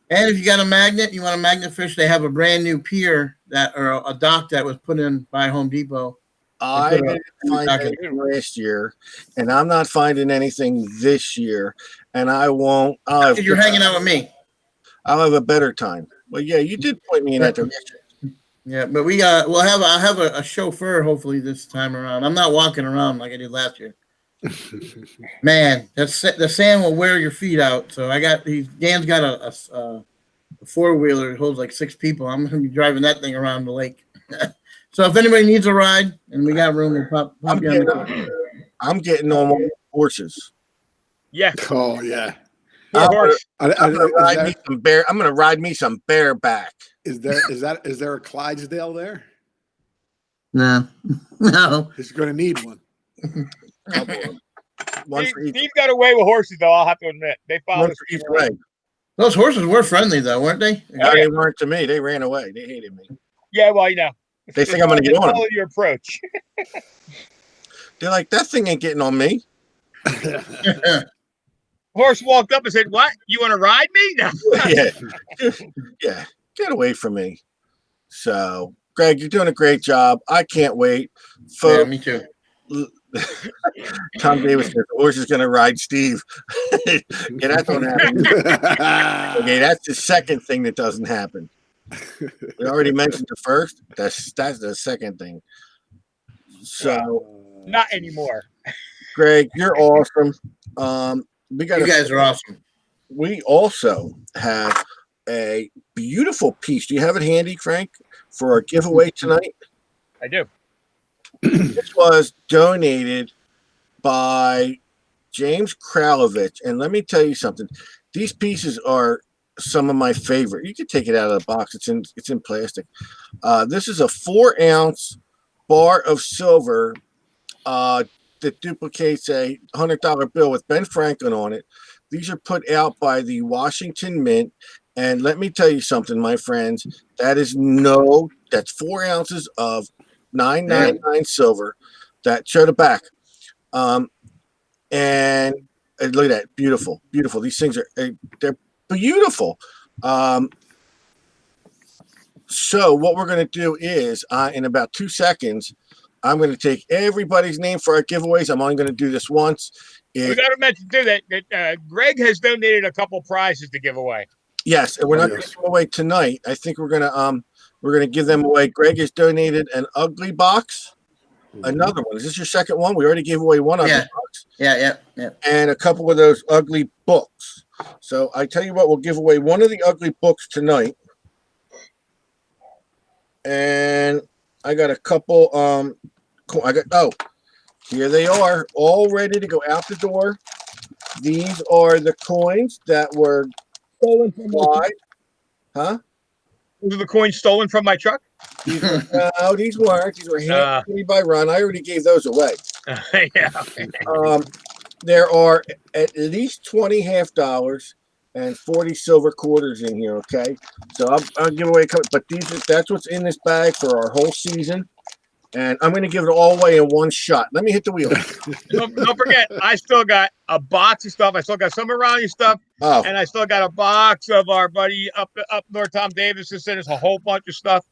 and if you got a magnet, you want a magnet fish, they have a brand new pier or a dock that was put in by Home Depot. I didn't find anything last year, and I'm not finding anything this year, and I won't. You're hanging out with me. I'll have a better time. Well, yeah, you did point me in that direction. Yeah, but I'll have a chauffeur hopefully this time around. I'm not walking around like I did last year. Man, the sand will wear your feet out. So Dan's got a 4-wheeler that holds like 6 people. I'm going to be driving that thing around the lake. So if anybody needs a ride and we got room, we'll pop you on the car. I'm getting on my horses. Yeah. Oh yeah. Poor horse. I'm gonna ride me some bareback. Is there a Clydesdale there? No. He's going to need one. One for each. Steve got away with horses, though. I'll have to admit they followed One us. for each leg. Those horses were friendly though, weren't they? No, they weren't to me. They ran away. They hated me. Yeah, well, you know. They think I'm gonna get on them. Follow your approach. They're like, that thing ain't getting on me. Horse walked up and said, "What? You want to ride me?" No. Yeah. Get away from me. So, Greg, you're doing a great job. I can't wait. Yeah, Folks, me too. Tom Davis says the horse is going to ride Steve. Yeah, that don't happen. Okay, that's the second thing that doesn't happen. We already mentioned the first. That's the second thing. So, Not anymore. Greg, you're awesome. You guys are awesome. We also have a beautiful piece. Do you have it handy, Frank, for our giveaway tonight? I do. This was donated by James Kralovich. And let me tell you something. These pieces are some of my favorite. You can take it out of the box. It's in plastic. This is a 4-ounce bar of silver that duplicates a $100 bill with Ben Franklin on it. These are put out by the Washington Mint. And let me tell you something, my friends. That's 4 ounces of 999 silver. That show the back. And look at that. Beautiful. Beautiful. These things they're beautiful. So what we're going to do is, in about 2 seconds, I'm going to take everybody's name for our giveaways. I'm only going to do this once. We got to mention too that Greg has donated a couple prizes to give away. Yes, and we're not going to give them away tonight. I think we're gonna give them away. Greg has donated an ugly box. Another one. Is this your second one? We already gave away one ugly box. Yeah. And a couple of those ugly books. So I tell you what, we'll give away one of the ugly books tonight. And I got a couple. Here they are, all ready to go out the door. These are the coins that were stolen from my huh? Those are the coins stolen from my truck? No, these weren't. These were handed to me by Ron. I already gave those away. Yeah. There are at least 20 $half and 40 silver quarters in here. Okay, so I'll give away a couple, but that's what's in this bag for our whole season. And I'm going to give it all away in one shot. Let me hit the wheel. Don't forget, I still got a box of stuff. I still got some around your stuff. Oh. And I still got a box of our buddy up north, Tom Davis, who sent us a whole bunch of stuff.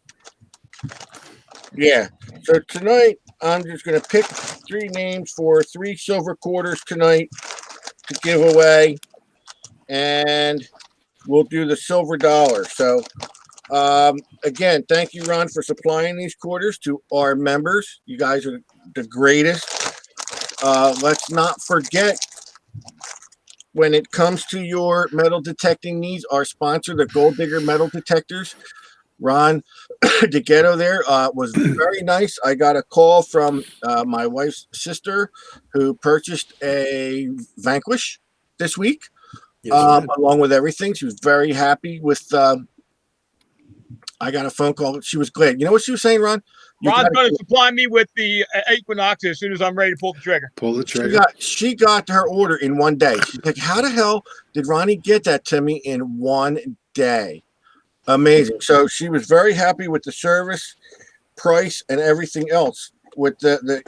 Yeah. So tonight, I'm just going to pick 3 names for 3 silver quarters tonight to give away. And we'll do the silver dollar. So, again, thank you, Ron, for supplying these quarters to our members. You guys are the greatest. Let's not forget, when it comes to your metal detecting needs, our sponsor, the Gold Digger Metal Detectors, Ron DeGhetto there, was very nice. I got a call from my wife's sister who purchased a Vanquish this week, along with everything. She was very happy with I got a phone call. She was glad. You know what she was saying, Ron? Ron's going to supply me with the Equinox as soon as I'm ready to pull the trigger. Pull the trigger. She got her order in one day. She's like, how the hell did Ronnie get that to me in one day? Amazing. So she was very happy with the service, price, and everything else with the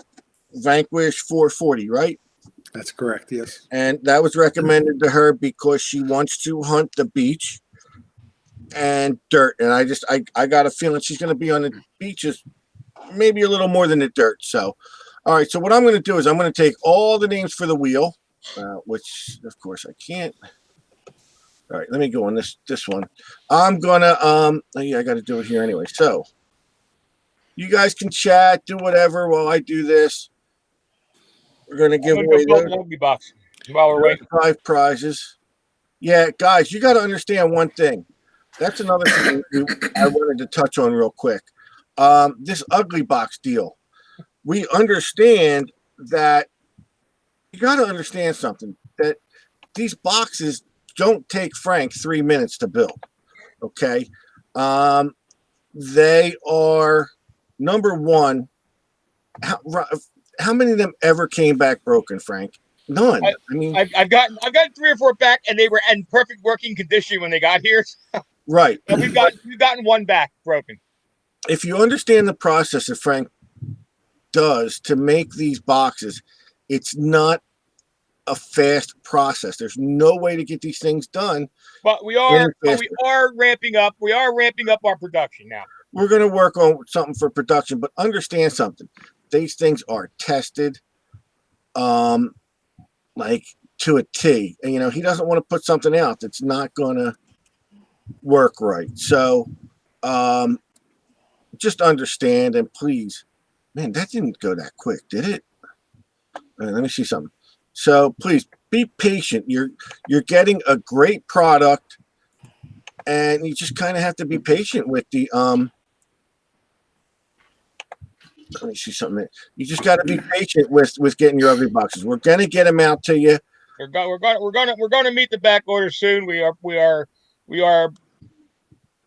Vanquish 440, right? That's correct, yes. And that was recommended to her because she wants to hunt the beach and dirt. And I got a feeling she's going to be on the beaches maybe a little more than the dirt. So, all right. So what I'm going to do is I'm going to take all the names for the wheel, which of course I can't. All right, let me go on this one. I'm gonna I got to do it here anyway. So you guys can chat, do whatever while I do this. We're gonna give away the box while we're waiting. 5 prizes. Yeah, guys, you got to understand one thing. That's another thing I wanted to touch on real quick. This ugly box deal. We understand that you got to understand something, that these boxes don't take Frank 3 minutes to build. Okay. They are, number one, how many of them ever came back broken, Frank? None. I mean, I've gotten 3 or 4 back, and they were in perfect working condition when they got here. Right. And we've gotten 1 back broken. If you understand the process that Frank does to make these boxes, it's not a fast process. There's no way to get these things done. But we are ramping up. We are ramping up our production now. We're going to work on something for production, but understand something. These things are tested, like to a T. And, he doesn't want to put something out that's not going to work right. So, just understand, and please, man, that didn't go that quick, did it? Let me see something. So please be patient. You're getting a great product, and you just kind of have to be patient with the let me see something. You just got to be patient with getting your ugly boxes. We're gonna get them out to you. We're gonna meet the back order soon. We are.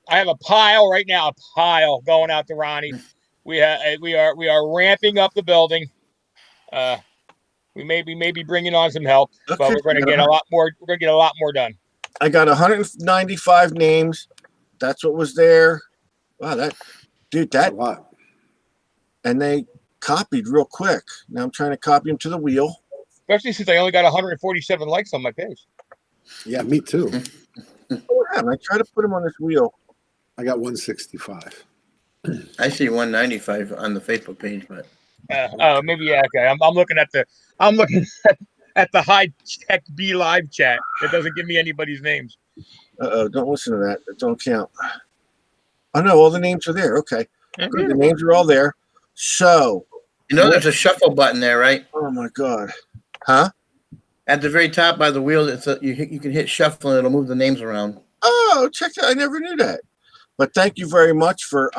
I have a pile right now. A pile going out to Ronnie. We are ramping up the building. We may be bringing on some help, but we're going to get a lot more. We're going to get a lot more done. I got 195 names. That's what was there. Wow, that a lot. And they copied real quick. Now I'm trying to copy them to the wheel. Especially since I only got 147 likes on my page. Yeah, me too. What happened? I tried to put them on this wheel. I got 165. I see 195 on the Facebook page, but Oh, maybe yeah. Okay, I'm looking at the at the high tech B live chat. That doesn't give me anybody's names. Don't listen to that. That don't count. Oh no, all the names are there. Okay, Yeah, good. The names are all there. So, you know there's a shuffle button there, right? oh my God, huh? At the very top by the wheel, you can hit shuffle and it'll move the names around. Oh, check that. I never knew that. But thank you very much for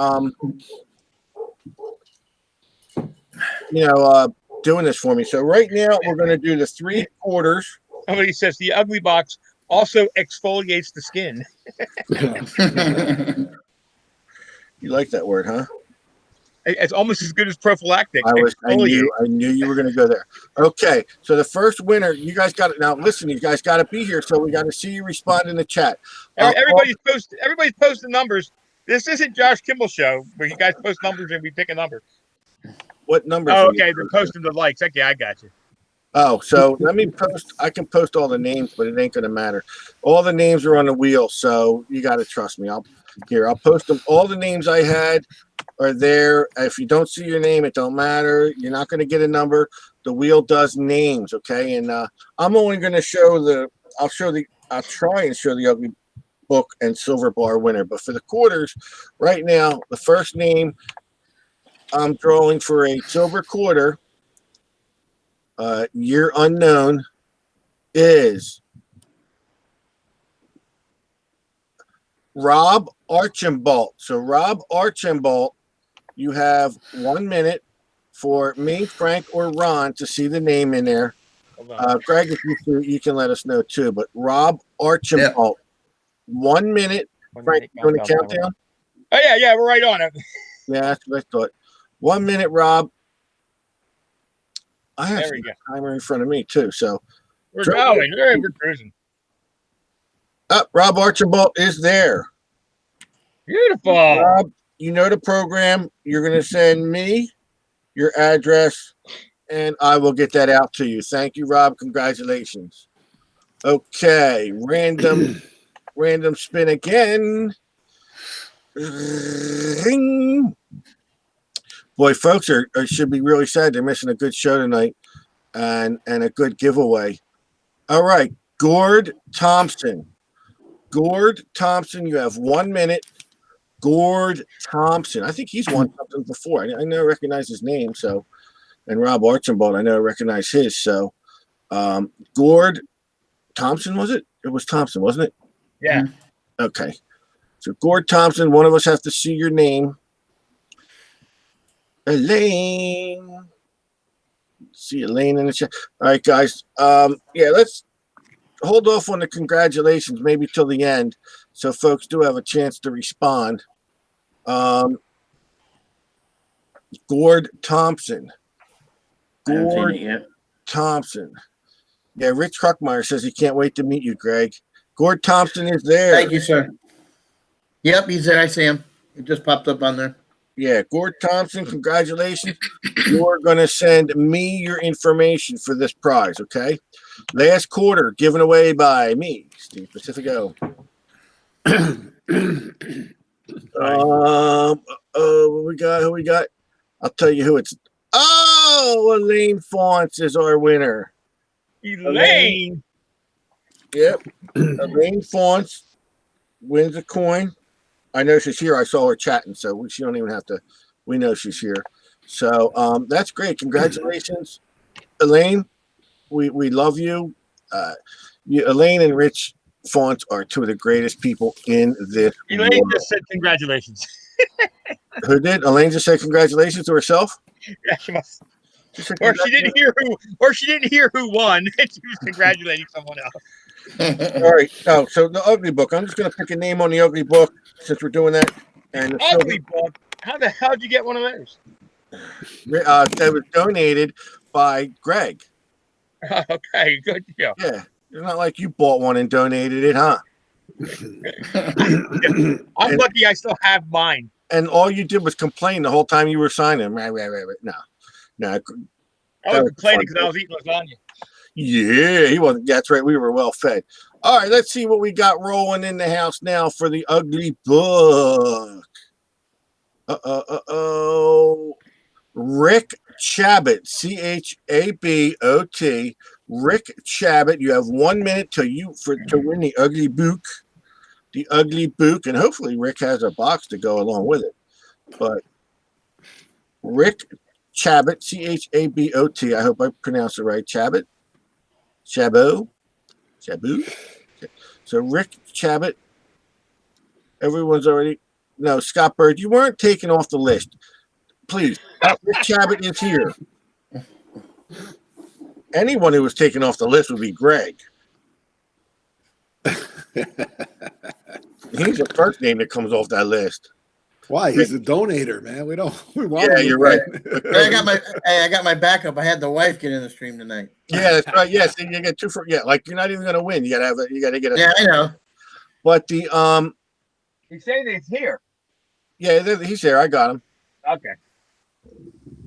doing this for me. So right now we're going to do the 3/4. Somebody says the ugly box also exfoliates the skin. You like that word, huh? It's almost as good as prophylactic. I Exfoliate. knew you were going to go there. Okay, so the first winner, you guys got it. Now listen, you guys got to be here, so we got to see you respond in the chat. Everybody's posting numbers. This isn't Josh Kimball's show where you guys post numbers and we pick a number. What numbers? Oh, okay. They're posting the likes. Okay, I got you. Oh, so let me post. I can post all the names, but it ain't going to matter. All the names are on the wheel, so you got to trust me. I'll post them. All the names I had are there. If you don't see your name, it don't matter. You're not going to get a number. The wheel does names, okay? And I'm only going to show I'll try and show the ugly book and silver bar winner. But for the quarters, right now, the first name I'm drawing for a silver quarter, year unknown, is Rob Archambault. So Rob Archambault, you have 1 minute for me, Frank, or Ron to see the name in there. Greg, if you can let us know too. But Rob Archambault, 1 minute. Frank, you want to count down? Oh yeah, we're right on it. Yeah, that's what I thought. 1 minute, Rob. I have There we go. timer in front of me too. So We're going. We're cruising. Rob Archibald is there. Beautiful. Rob, you know the program. You're going to send me your address, and I will get that out to you. Thank you, Rob. Congratulations. Okay, random spin again. Ring. Boy, folks should be really sad. They're missing a good show tonight and a good giveaway. All right, Gord Thompson. Gord Thompson, you have 1 minute. Gord Thompson. I think he's won something before. I know I recognize his name. So, and Rob Archambault, I know I recognize his. So, Gord Thompson, was it? It was Thompson, wasn't it? Yeah. Okay. So, Gord Thompson, one of us has to see your name. Elaine. See Elaine in the chat. All right, guys. Yeah, let's hold off on the congratulations maybe till the end, so folks do have a chance to respond. Gord Thompson. Gord Thompson. Yeah, Rich Kruckmeyer says he can't wait to meet you, Greg. Gord Thompson is there. Thank you, sir. Yep, he's there. I see him. It just popped up on there. Yeah, Gord Thompson, congratulations. You're going to send me your information for this prize, okay? Last quarter given away by me, Steve Pacifico. Who we got? I'll tell you who it's. Oh, Elaine Fonts is our winner. Elaine. Yep. Elaine Fonts wins a coin. I know she's here. I saw her chatting, so she don't even have to. We know she's here. So that's great. Congratulations, Elaine. We love you. Elaine and Rich Fonts are two of the greatest people in this Elaine world. just said congratulations. Who did? Elaine just said congratulations to herself? Yeah, she must. Or she didn't hear who won. She was congratulating someone else. All right. Oh, so the ugly book. I'm just going to pick a name on the ugly book since we're doing that. And Ugly book. How the hell did you get one of those? That was donated by Greg. Okay, good to go. Yeah. It's not like you bought one and donated it, huh? I'm lucky I still have mine. And all you did was complain the whole time you were signing. No. I was complaining because I was eating lasagna. Yeah, he wasn't. That's right. We were well fed. All right, let's see what we got rolling in the house now for the ugly book. Rick Chabot, Chabot. Rick Chabot, you have 1 minute to win the ugly book. The ugly book, and hopefully Rick has a box to go along with it. But Rick Chabot, Chabot. I hope I pronounced it right. Chabot. So Rick Chabot. Everyone's already. No, Scott Bird, you weren't taken off the list. Please, Rick Chabot is here. Anyone who was taken off the list would be Greg. He's the first name that comes off that list. Why? He's a donator, man. We want Yeah, him. you're right. I got my backup. I had the wife get in the stream tonight. Yeah, that's right. Yes, you get two for like you're not even gonna win. You gotta get a. Yeah, I know. But the He's saying he's here. yeah, he's there. I got him. Okay.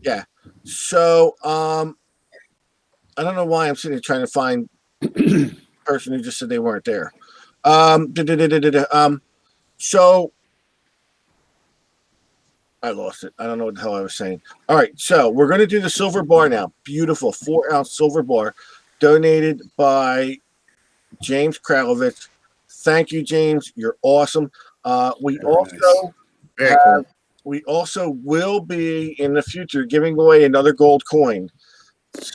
Yeah. So I don't know why I'm sitting here trying to find the person who just said they weren't there. So I lost it. I don't know what the hell I was saying. All right, so we're going to do the silver bar now. Beautiful 4-ounce silver bar donated by James Kralovich. Thank you, James. You're awesome. We also will be in the future giving away another gold coin.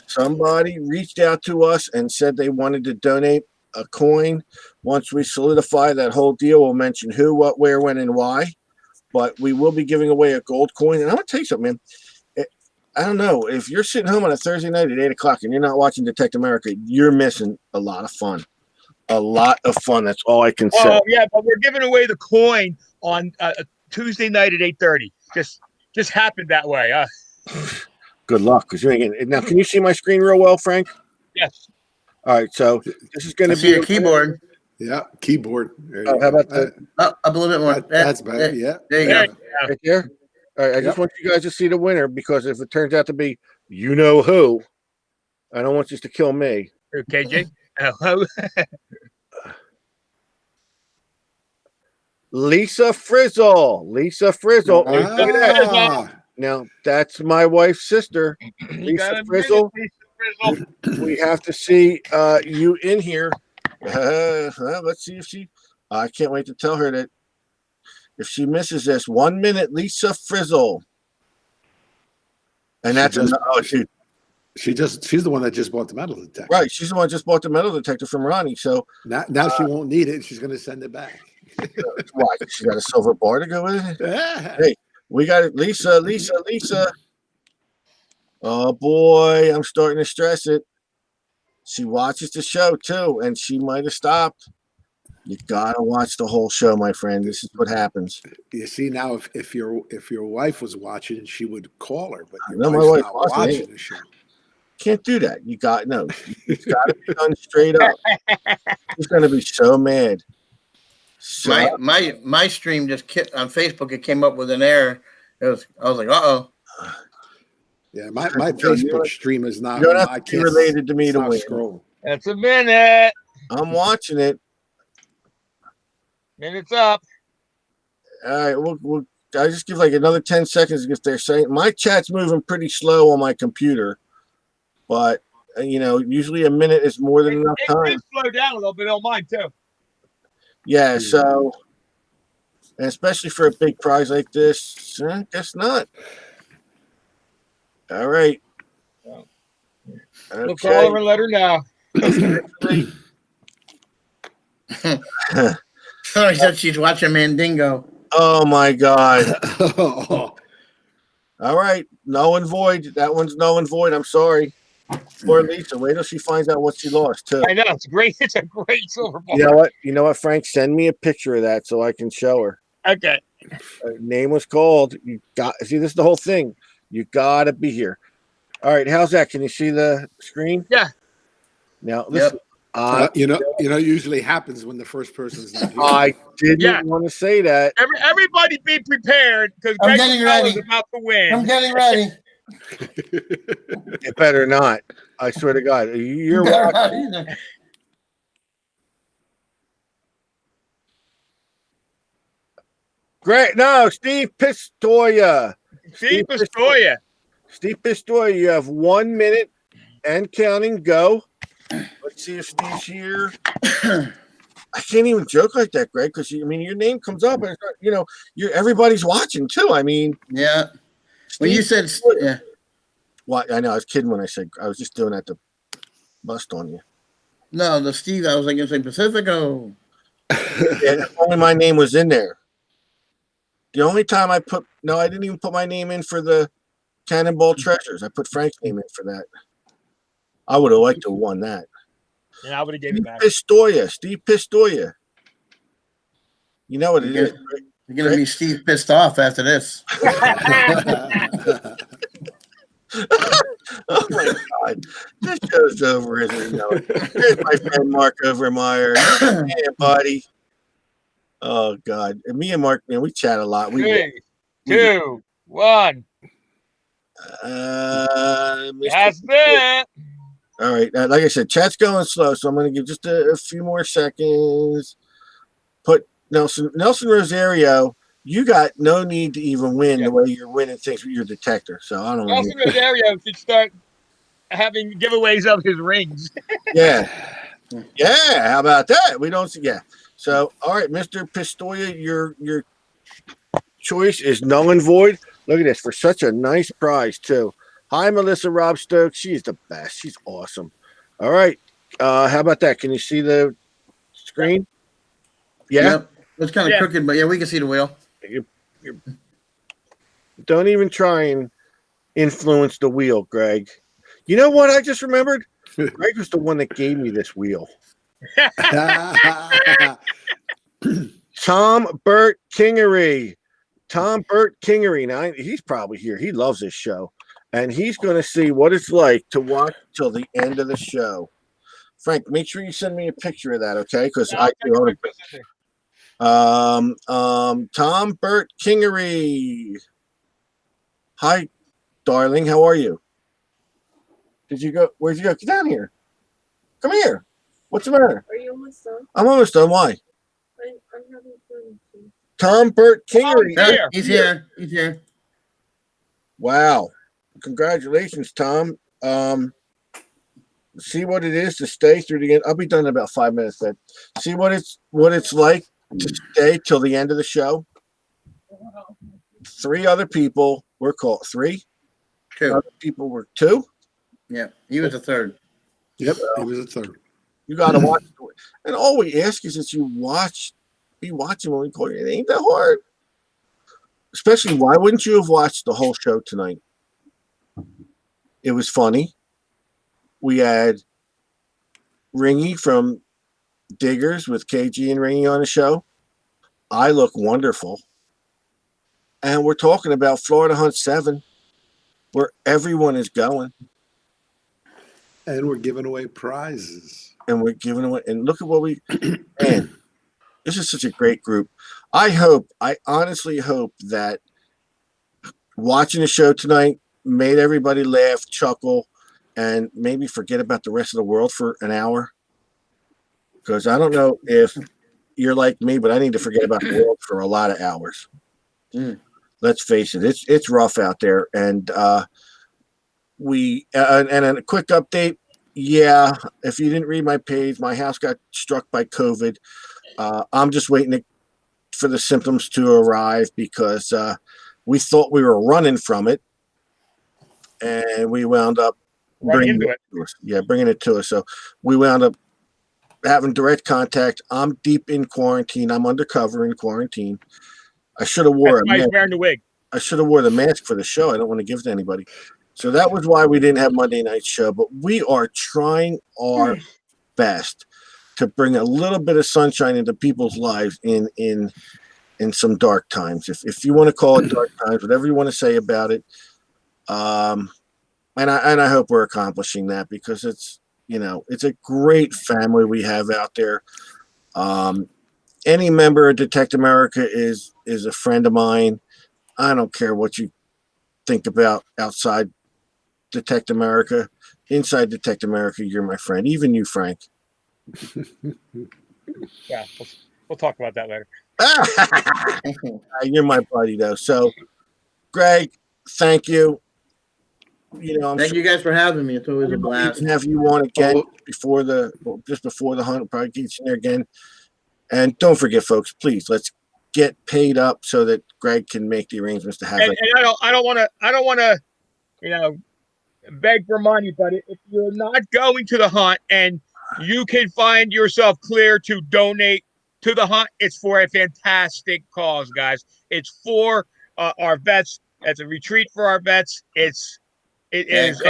Somebody reached out to us and said they wanted to donate a coin. Once we solidify that whole deal, we'll mention who, what, where, when, and why. But we will be giving away a gold coin. And I'm going to tell you something, man. I don't know. If you're sitting home on a Thursday night at 8 o'clock and you're not watching Detect America, you're missing a lot of fun. A lot of fun. That's all I can say. Oh, yeah, but we're giving away the coin on Tuesday night at 8:30. Just happened that way. Good luck. Because you ain't getting. Now, can you see my screen real well, Frank? Yes. All right. So this is going to I be see your keyboard. Yeah, keyboard. How about that? Up a little bit more. That's better. Yeah. There you There go. Right there. All right. I just want you guys to see the winner because if it turns out to be you know who, I don't want you to kill me. Okay, Jake. Hello. Lisa Frizzle. Lisa Frizzle. Ah, Now that's my wife's sister. You got Lisa a Frizzle. Lisa Frizzle. We have to see you in here. Well, let's see if she. I can't wait to tell her that if she misses this 1 minute, Lisa Frizzle. And that's she's the one that just bought the metal detector. right. She's the one that just bought the metal detector from Ronnie. So Now she won't need it. She's going to send it back. why? She got a silver bar to go with it. Yeah. Hey, we got it. Lisa. Oh boy, I'm starting to stress it. She watches the show too, and she might have stopped. You gotta watch the whole show, my friend. This is what happens. You see now, if your wife was watching, she would call her, but your know my wife's wife not watching watching the show. Can't do that. You got no. It's got to be done straight up. She's gonna be so mad. So, My stream just on Facebook. It came up with an error. I was like, uh-oh. Yeah, my Facebook stream is not. you don't have I to be can't related to me to stop win. scrolling. That's a minute. I'm watching it. Minute's up. All right, we'll I just give like another 10 seconds because they're saying my chat's moving pretty slow on my computer, but usually a minute is more than enough It time. did slow down a little bit on mine too. Yeah, so and especially for a big prize like this, I guess not. All right. We'll call her and let her know. Sorry, said she's watching Mandingo. Oh my God. Oh, All right. Null and void. That one's null and void. I'm sorry. Poor Lisa. Wait till she finds out what she lost too. I know it's great. It's a great silver bar. You know what, Frank? Send me a picture of that so I can show her. Okay. Her name was called. You got see this is the whole thing. You gotta be here. All right, how's that? Can you see the screen? Yeah. Now listen, usually happens when the first person's not here. I didn't want to say that. Everybody be prepared because I'm Greg getting Costello is ready. about to win. I'm getting ready. It better not. I swear to God. You're watching. Great. No, Steve Pistoia. Steve Pistoia. Steve Pistoia, you have 1 minute and counting. Go. Let's see if Steve's here. I can't even joke like that, Greg, because I mean your name comes up, and it's not, you know, everybody's watching too. I mean, Yeah. When you said, yeah. Well, I know I was kidding when I said I was just doing that to bust on you. No, the Steve, I was like, say Pacifico. Yeah, only my name was in there. The only time I didn't even put my name in for the Cannonball Treasures. I put Frank's name in for that. I would have liked to have won that. And I would have gave it back. Steve Pistoia. You know what it is. You're going to be Steve pissed off after this. Oh my God. This show's over, isn't it? No. Here's my friend Mark Overmeyer. Hey, buddy. Oh God. And me and Mark, man, we chat a lot. 3, 2, 1. That's it. All right. Like I said, chat's going slow, so I'm going to give just a few more seconds. Put Nelson Rosario. You got no need to even win the way you're winning things with your detector. So I don't know. Nelson Rosario should start having giveaways of his rings. Yeah. Yeah. How about that? We don't see. Yeah. So, all right, Mr. Pistoia, your choice is null and void. Look at this, for such a nice prize, too. Hi, Melissa Rob Stokes. She's the best. She's awesome. All right. How about that? Can you see the screen? Yeah. Yep. It's kind of crooked, but yeah, we can see the wheel. Don't even try and influence the wheel, Greg. You know what I just remembered? Greg was the one that gave me this wheel. Tom Burt Kingery. Tom Burt Kingery. Now, he's probably here. He loves this show. And he's going to see what it's like to watch till the end of the show. Frank, make sure you send me a picture of that, okay? Because Tom Burt Kingery. Hi, darling. How are you? Did you go? Where'd you go? Get down here. Come here. What's the matter? Are you almost done? I'm almost done. Why? I'm having fun. Tom Burt Kingery. Here. He's here. He's here. Wow. Congratulations, Tom. See what it is to stay through the end. I'll be done in about 5 minutes then. See what it's like to stay till the end of the show. 3 other people were called 3. 2. Other people were 2. Yeah, he was the third. Yep, he was a third. You got to watch. And all we ask is that you be watching when we call you. It ain't that hard. Especially, why wouldn't you have watched the whole show tonight? It was funny. We had Ringy from Diggers with KG and Ringy on the show. I look wonderful. And we're talking about Florida Hunt 7, where everyone is going. And we're giving away prizes. And we're giving away. And look at what man, this is such a great group. I honestly hope that watching the show tonight made everybody laugh, chuckle, and maybe forget about the rest of the world for an hour. Because I don't know if you're like me, but I need to forget about the world for a lot of hours. Let's face it, it's rough out there. And and a quick update. Yeah, if you didn't read my page, my house got struck by COVID. I'm just waiting for the symptoms to arrive because we thought we were running from it, and we wound up bringing it to us. Yeah, bringing it to us. So we wound up having direct contact. I'm deep in quarantine. I'm undercover in quarantine. I should have wore a mask. Wearing the wig. I should have wore the mask for the show. I don't want to give it to anybody. So that was why we didn't have Monday night show. But we are trying our best to bring a little bit of sunshine into people's lives in some dark times. If you want to call it dark times, whatever you want to say about it. And I hope we're accomplishing that because it's a great family we have out there. Any member of Detect America is a friend of mine. I don't care what you think about outside Detect America. Inside Detect America, you're my friend. Even you, Frank. Yeah, we'll talk about that later. You're my buddy, though. So, Greg, thank you. I'm Thank sure you guys for having me. It's always a we blast. can have you on again Oh. just before the hunt. Probably get you there again. And don't forget, folks, please let's get paid up so that Greg can make the arrangements to have And, it. and I don't want to, beg for money, but if you're not going to the hunt and you can find yourself clear to donate to the hunt, it's for a fantastic cause, guys. It's for our vets. It's a retreat for our vets. It is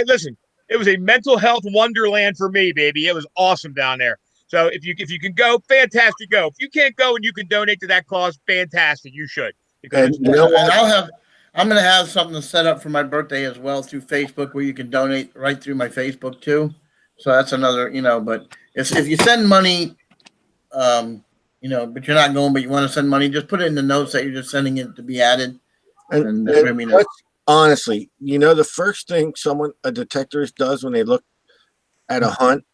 listen. It was a mental health wonderland for me, baby. It was awesome down there. So if you can go, fantastic, go. If you can't go and you can donate to that cause, fantastic. You should. And you know what? I'm going to have something set up for my birthday as well through Facebook where you can donate right through my Facebook too. So that's another, but if you send money, but you're not going, but you want to send money, just put it in the notes that you're just sending it to be added. And let me know. Honestly, the first thing a detectorist does when they look at a hunt,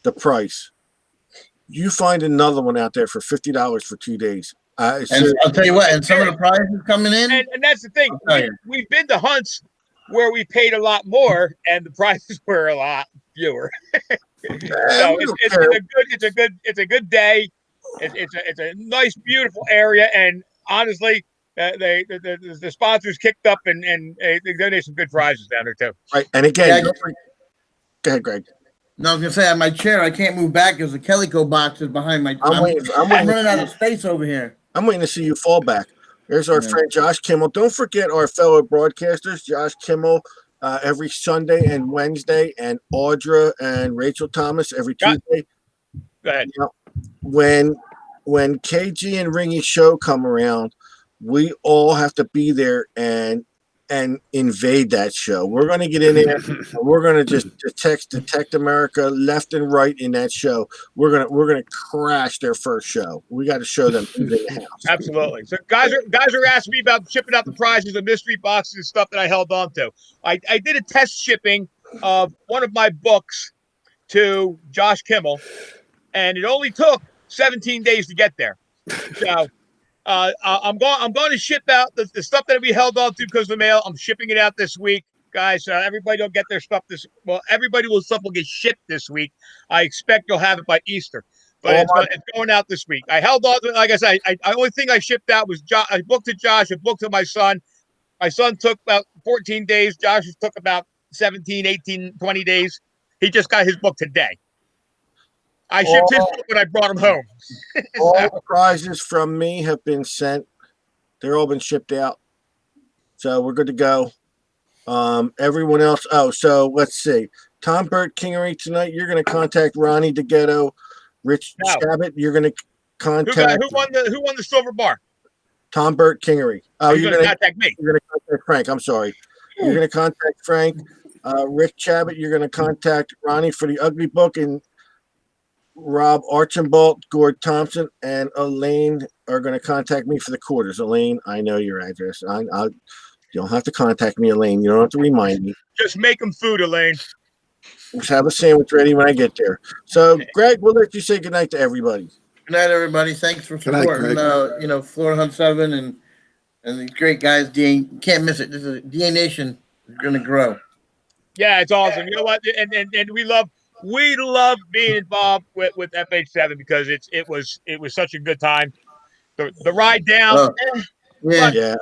the price. You find another one out there for $50 for 2 days. And I'll tell you what, and some of the prizes coming in. And that's the thing. We've been to hunts where we paid a lot more and the prices were a lot fewer. So it's a good day. It's a nice, beautiful area, and honestly, the sponsors kicked up and they donated some good prizes down there too. Right, and again, go ahead, Greg. No, I was gonna say on my chair I can't move back because the Calico box is behind my. I'm running out of space over here. I'm waiting to see you fall back. There's our friend Josh Kimmel. Don't forget our fellow broadcasters, Josh Kimmel, every Sunday and Wednesday, and Audra and Rachel Thomas every Tuesday. Go ahead. When KG and Ringy's show come around, we all have to be there and invade that show. We're going to get in there and we're going to just detect America left and right in that show. We're going to crash their first show. We got to show them who's in the house. Absolutely. So guys are asking me about shipping out the prizes and mystery boxes and stuff that I held on to. I did a test shipping of one of my books to Josh Kimmel, and it only took 17 days to get there. So I'm going to ship out the stuff that we held on to because of the mail. I'm shipping it out this week, guys. Everybody will get their stuff stuff will get shipped this week. I expect you'll have it by Easter, but it's going out this week. I held on to, like I said, the only thing I shipped out was I booked to Josh, I booked to my son. My son took about 14 days. Josh took about 17, 18, 20 days. He just got his book today. I shipped his book when I brought him home. All the prizes from me have been sent. They're all been shipped out. So we're good to go. Everyone else. Oh, so let's see. Tom Burt Kingery tonight. You're going to contact Ronnie DeGhetto. Rich Shabbat. You're going to contact. Who won the silver bar? Tom Burt Kingery. Oh, you're going to contact me. You're going to contact Frank. I'm sorry. You're going to contact Frank. Rick Chabot. You're going to contact Ronnie for the Ugly Book, and Rob Archambault, Gord Thompson, and Elaine are going to contact me for the quarters. Elaine, I know your address. You don't have to contact me, Elaine. You don't have to remind me. Just make them food, Elaine. Just have a sandwich ready when I get there. So, Greg, we'll let you say goodnight to everybody. Good night, everybody. Thanks for supporting, Florida Hunt 7 and these great guys. Can't miss it. This is DA Nation is going to grow. Yeah, it's awesome. You know what? And we love being involved with FH7 because it was such a good time. The ride down. Yeah.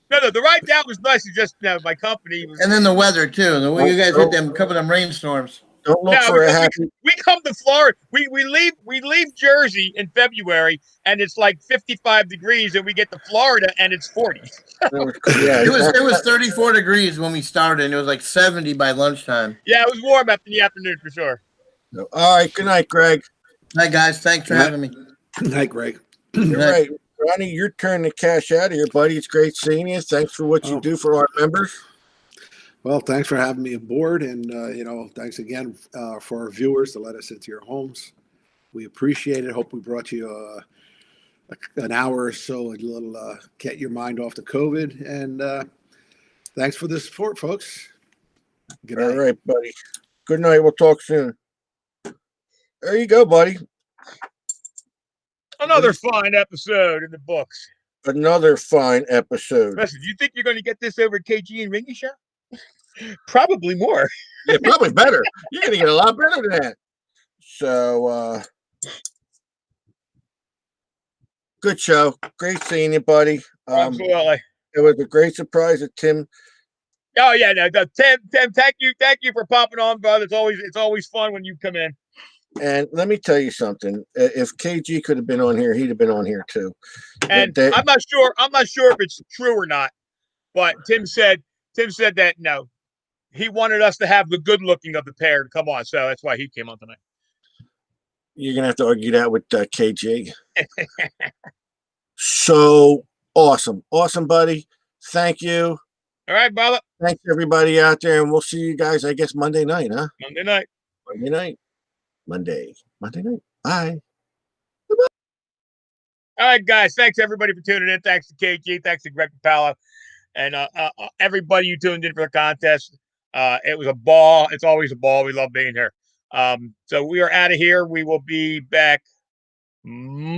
No, the ride down was nice. It's just my company. And then the weather too. The way you guys hit them, couple of them rainstorms. Don't look for a happy. We come to Florida. We leave Jersey in February and it's like 55 degrees, and we get to Florida and it's 40. It was 34 degrees when we started, and it was like 70 by lunchtime. Yeah, it was warm up in the afternoon for sure. All right. Good night, Greg. Night, guys. Thanks for having me. Good night, Greg. You're right. Ronnie, your turn to cash out of here, buddy. It's great seeing you. Thanks for what you do for our members. Well, thanks for having me aboard, and thanks again for our viewers to let us into your homes. We appreciate it. Hope we brought you an hour or so, a little get your mind off the COVID, and thanks for the support, folks. Good night. All right, buddy. Good night. We'll talk soon. There you go, buddy. Another fine episode in the books. Another fine episode. Listen, do you think you're going to get this over at KG and Ringy Show? Probably more. Yeah, probably better. You're gonna get a lot better than that. So good show. Great seeing you, buddy. Absolutely. It was a great surprise that Tim. Oh yeah, no, Tim, thank you for popping on, brother. It's always fun when you come in. And let me tell you something. If KG could have been on here, he'd have been on here too. And I'm not sure if it's true or not, but Tim said that no, he wanted us to have the good looking of the pair to come on, so that's why he came on tonight. You're gonna have to argue that with KG. So awesome, buddy. Thank you. All right, brother. Thanks everybody out there, and we'll see you guys. I guess Monday night, huh? Monday night. Monday night. Bye. All right, guys. Thanks everybody for tuning in. Thanks to KG. Thanks to Greg Capello, and everybody who tuned in for the contest. It was a ball. It's always a ball. We love being here. So we are out of here. We will be back Monday.